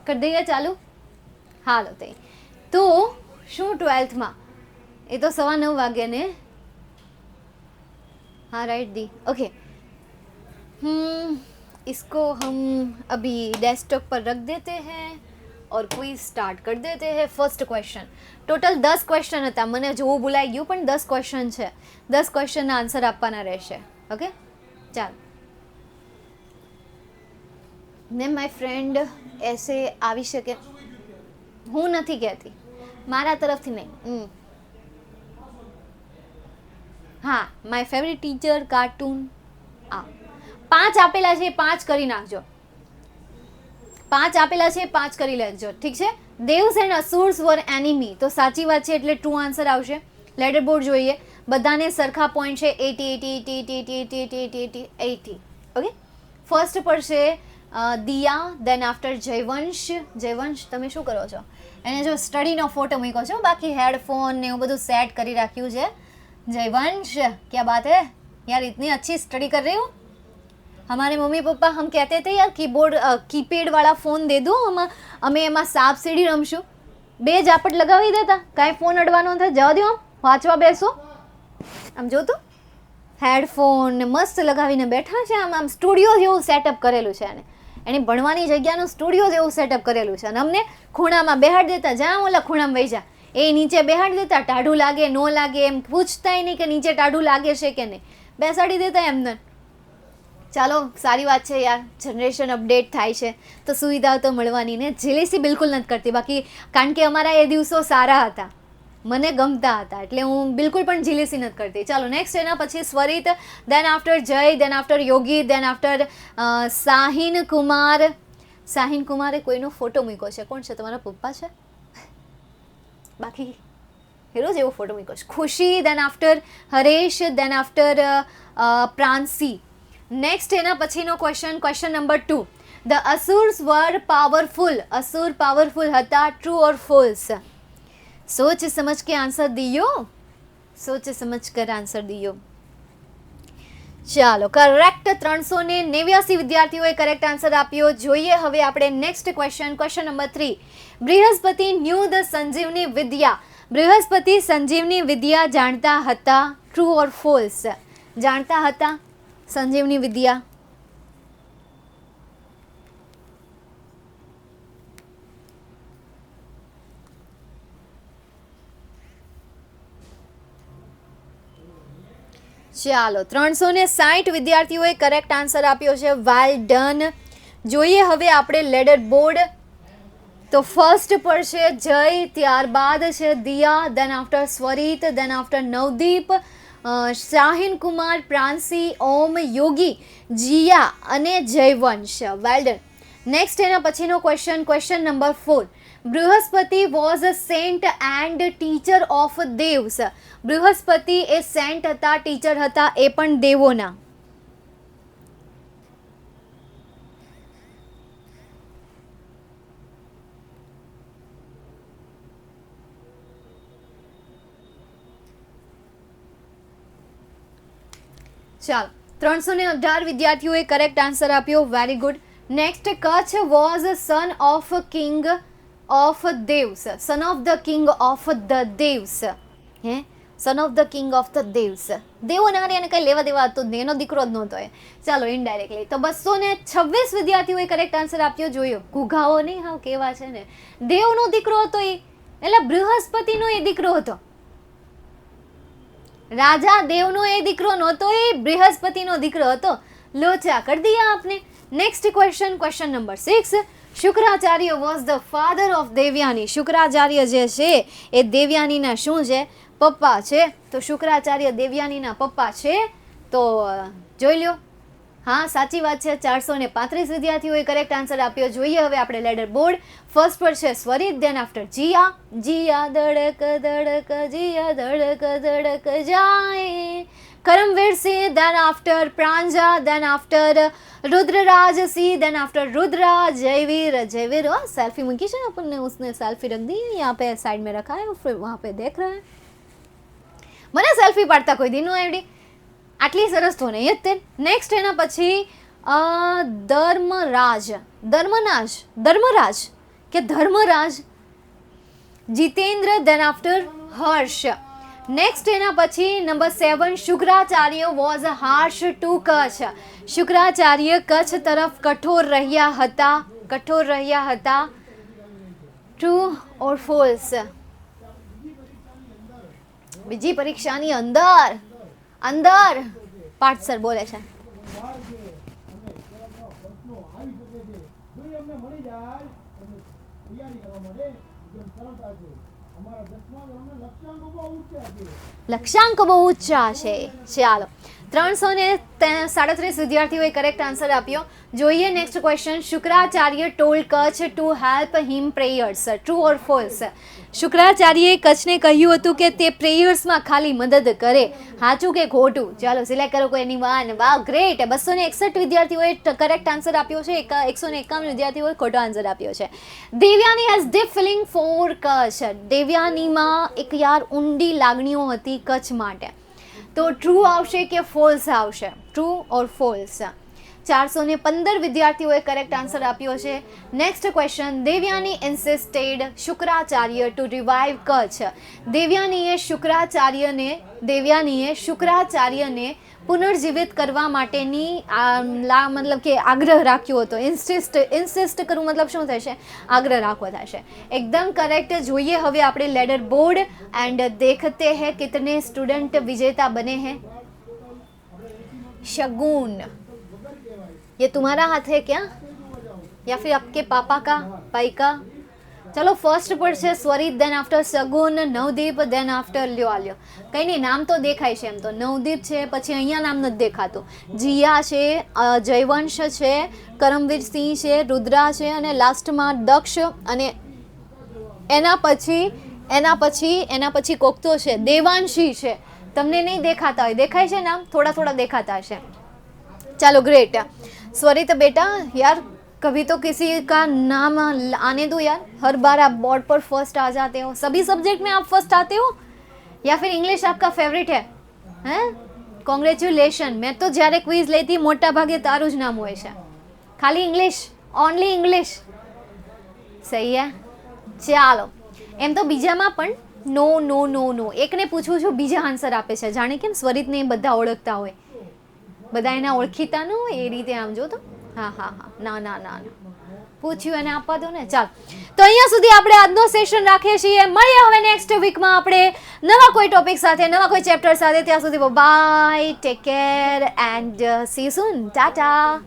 કરી દઈએ ચાલુ? હાલો. તો શું 12thમાં? એ તો 9:15 વાગે ને? हाँ राइट दी. ओके, इसको हम अभी डेस्कटॉप पर रख देते हैं और क्विज स्टार्ट कर देते हैं. First question. ટોટલ 10 ક્વેશ્ચન હતા. મને જોવું ભૂલાઈ ગયું, પણ 10 ક્વેશ્ચન છે. 10 ક્વેશ્ચનના આન્સર આપવાના રહેશે. ઓકે, ચાલો. ને માય ફ્રેન્ડ એસે આવી શકે, હું નથી કહેતી, મારા તરફથી નહીં. હા, માય ફેવરેટ ટીચર, કાર્ટૂન. આ 5 આપેલા છે, 5 કરી નાખજો. 5 આપેલા છે, 5 કરી લેજો, ઠીક છે. Devs and Asurs var enemy, તો સાચી વાત છે એટલે ટ્રુ આન્સર આવશે. લેટર બોર્ડ જોઈએ, બધાને સરખા પોઈન્ટ છે, 80. ઓકે, ફર્સ્ટ પર છે દિયા, દેન આફ્ટર જયવંશ. જયવંશ, તમે શું કરો છો? એને જો સ્ટડીનો ફોટો મૂક્યો છો, બાકી હેડફોન ને એવું બધું સેટ કરી રાખ્યું છે. जयवंश, क्या बात है यार, इतनी अच्छी स्टडी कर रहे हो. हमारे मम्मी पापा हम कहते थे यार कीपैड वाला फोन दे दो, અમે એમાં સાપ સીડી રમશું. 2 ઝાપટ લગાવી દેતા, કાંઈ ફોન અડવાનો થાય, જવા દો, આમ વાંચવા બેસો. આમ જો તો હેડફોન ને મસ્ત લગાવીને બેઠા છે, આમ સ્ટુડિયો જેવું સેટઅપ કરેલું છે એને. એની ભણવાની જગ્યાનું સ્ટુડિયો જેવું સેટઅપ કરેલું છે. અને અમને ખૂણામાં બેહાડી દેતા, જ્યાં ઓલા ખૂણામાં વહી જા, એ નીચે બેહાડી દેતા, ટાઢું લાગે ન લાગે એમ પૂછતાય નહીં કે નીચે ટાઢું લાગે છે કે નહીં, બેસાડી દેતા એમને. ચાલો, સારી વાત છે યાર, જનરેશન અપડેટ થાય છે તો સુવિધાઓ તો મળવાની ને. જેલેસી બિલકુલ નથી કરતી, બાકી કારણ કે અમારા એ દિવસો સારા હતા, મને ગમતા હતા, એટલે હું બિલકુલ પણ જેલેસી નથી કરતી. ચાલો નેક્સ્ટ, એના પછી સ્વરિત, દેન આફ્ટર જય, દેન આફ્ટર યોગી, દેન આફ્ટર સાહિન કુમાર. સાહિન કુમારે કોઈનો ફોટો મૂક્યો છે, કોણ છે? તમારા પપ્પા છે? બાકી હીરો જેવો ફોટો મૂક્યો છે. Khushi, then after Haresh, then after Pranshi. Next એના પછીનો question number 2. The asurs were powerful. અસુર પાવરફુલ હતા, ટ્રુ ઓર ફોલ્સ? सोच समझ के आंसर दियो, सोच समझ कर आंसर दियो. ચાલો, કરેક્ટ 389 વિદ્યાર્થીઓએ કરેક્ટ આન્સર આપ્યો. જોઈએ હવે આપણે next question number 3. Brihaspati knew the Sanjivani vidya. Brihaspati Sanjivani વિદ્યા જાણતા હતા, ટ્રુ ઓર ફોલ્સ? જાણતા હતા સંજીવની વિદ્યા? ચાલો, 360 વિદ્યાર્થીઓએ કરેક્ટ આન્સર આપ્યો છે. Well done. જોઈએ હવે આપણે લેટર બોર્ડ. તો ફર્સ્ટ પર છે જય, ત્યારબાદ છે Diya, then after Swarit, then after Navdeep, Shahin Kumar, Pranshi, Om, Yogi, Jiya અને જયવંશ. Well done. નેક્સ્ટ એના પછીનો question number 4. Brihaspati was a saint and teacher of devs. Brihaspati એ સેન્ટ હતા, ટીચર હતા, એ પણ દેવોના. ચાલો, 318 વિદ્યાર્થીઓએ કરેક્ટ આન્સર આપ્યો. Very good. Next, Kacha was son of king of devs. Son of the king of the devs. હે, son of the king of the devs. દેવોના એને કંઈ લેવા દેવા હતું જ નહીં, એનો દીકરો જ નહોતો એ. ચાલો, ઇનડાયરેક્ટલી. તો 226 વિદ્યાર્થીઓએ કરેક્ટ આન્સર આપ્યો. જોયો, ઘૂઘાઓ નહીં, હાવ કેવા છે ને. દેવનો દીકરો હતો એ, એટલે બૃહસ્પતિનો એ દીકરો હતો. રાજા દેવનો એ દીકરો નહોતો, એ બૃહસ્પતિનો દીકરો હતો. લોચા કરી દિયા આપને. Next question number 6. Shukracharya was the father of Devyani. Shukracharya જે છે એ દેવયાનીના શું છે? પપ્પા છે. તો શુક્રાચાર્ય દેવયાનીના પપ્પા છે. તો જોઈ લ્યો, હા સાચી વાત છે. 435 વિદ્યાર્થીઓએ કરેક્ટ આન્સર આપ્યો. જોઈએ હવે આપણે લેટર બોર્ડ. ફર્સ્ટ પર છે સ્વરિત, દેન આફ્ટર જીયા. જીયા ધડક ધડક, જીયા ધડક ધડક જાય. Karamvir Singh, then after Pranja, then after Rudraraj सी, then after Rudra. Jayvir, Jayvir selfie मूकी है अपन ने, उसने सेल्फी रख दी यहाँ पे साइड में रखा है, फिर वहाँ पे देख रहा है. મને સેલ્ફી પાડતા કોઈ દી નો આવડી, આટલી સરસ તો નહીં જ તે. નેક્સ્ટ એના પછી ધર્મરાજ કે Dharmaraj. Jitendra, then after Harsh. Next એના પછી number 7. Shukracharya was harsh to Kach. Shukracharya Kach તરફ કઠોર રહ્યા હતા. True or false? બીજી પરીક્ષાની અંદર પાઠસર બોલે છે. લક્ષ્યાંક બહુ ઊંચા છે. ચાલો, 337 વિદ્યાર્થીઓએ કરેક્ટ આન્સર આપ્યો. જોઈએ next question. Shukracharya told Kacha to help him prayers, true or false? શુક્રાચાર્યએ કચ્છને કહ્યું હતું કે તે પ્રેયર્સમાં ખાલી મદદ કરે, સાચું કે ખોટું? ચાલો સિલેક્ટ કરો કોઈની વન. વાવ, ગ્રેટ. 261 વિદ્યાર્થીઓએ કરેક્ટ આન્સર આપ્યો છે, 151 વિદ્યાર્થીઓએ ખોટો આન્સર આપ્યો છે. Devayani has deep feeling for Kacha. દેવયાનીમાં એક યાર ઊંડી લાગણીઓ હતી કચ્છ માટે. તો ટ્રુ આવશે કે ફોલ્સ આવશે? True or false? 415 વિદ્યાર્થીઓએ કરેક્ટ આન્સર આપ્યો છે. Next question. Devayani insisted Shukracharya to revive Kacha. દેવયાનીએ શુક્રાચાર્યને પુનર્જીવિત કરવા માટેની મતલબ કે આગ્રહ રાખ્યો હતો. ઇન્સિસ્ટ કરવું મતલબ શું થશે? આગ્રહ રાખવો થશે. એકદમ કરેક્ટ. જોઈએ હવે આપણે લેડર બોર્ડ એન્ડ દેખતે હૈ કિતને સ્ટूडेंट विजेता बने हैं. शगुन, ये तुम्हारा हाथ है क्या या फिर आपके पापा का, भाई का? चलो फर्स्ट पर છે Swarit, then after Sagun, Navdeep, then after લ્યો. કંઈ નહીં, નામ તો દેખાય છે એમ તો. નવદીપ છે, પછી અહીંયા નામ નથી દેખાતું. જીયા છે, જયવંશ છે, કરમવીર સિંહ છે, રુદ્રા છે, અને લાસ્ટમાં દક્ષ, અને એના પછી કોક તો છે, દેવાંશી છે. તમને નહીં દેખાતા હોય, દેખાય છે નામ? થોડા દેખાતા હશે. चलो ग्रेट. स्वरित बेटा यार कभी तो किसी का नाम आने दो यार. हर बार आप बोर्ड पर फर्स्ट आ जाते हो. सभी सब्जेक्ट में आप फर्स्ट आते हो या फिर इंग्लिश आपका फेवरेट है? हैं? કોંગ્રેચ્યુલેશન. મેં તો જ્યારે ક્વિઝ લેતી મોટા ભાગે તારું જ નામ હોય છે. ખાલી ઇંગ્લિશ, ઓનલી ઇંગ્લિશ. સહી હે. ચાલો, એમ તો બીજામાં પણ નો નો નો નો એકને પૂછું છું, બીજા આન્સર આપે છે. જાણે કેમ સ્વરિતને બધા ઓળખતા હોય, બધા એના ઓળખીતા ન હોય એ રીતે. આમ જો તો હા ના પૂછ્યું એને આપવા દો ને. ચાલ, તો અહીંયા સુધી આપણે આજનો સેશન રાખીએ છીએ. મળીએ હવે નેક્સ્ટ વીકમાં આપણે નવા કોઈ ટોપિક સાથે, નવા કોઈ ચેપ્ટર સાથે. ત્યાં સુધી bye, take care and see you soon. Tata.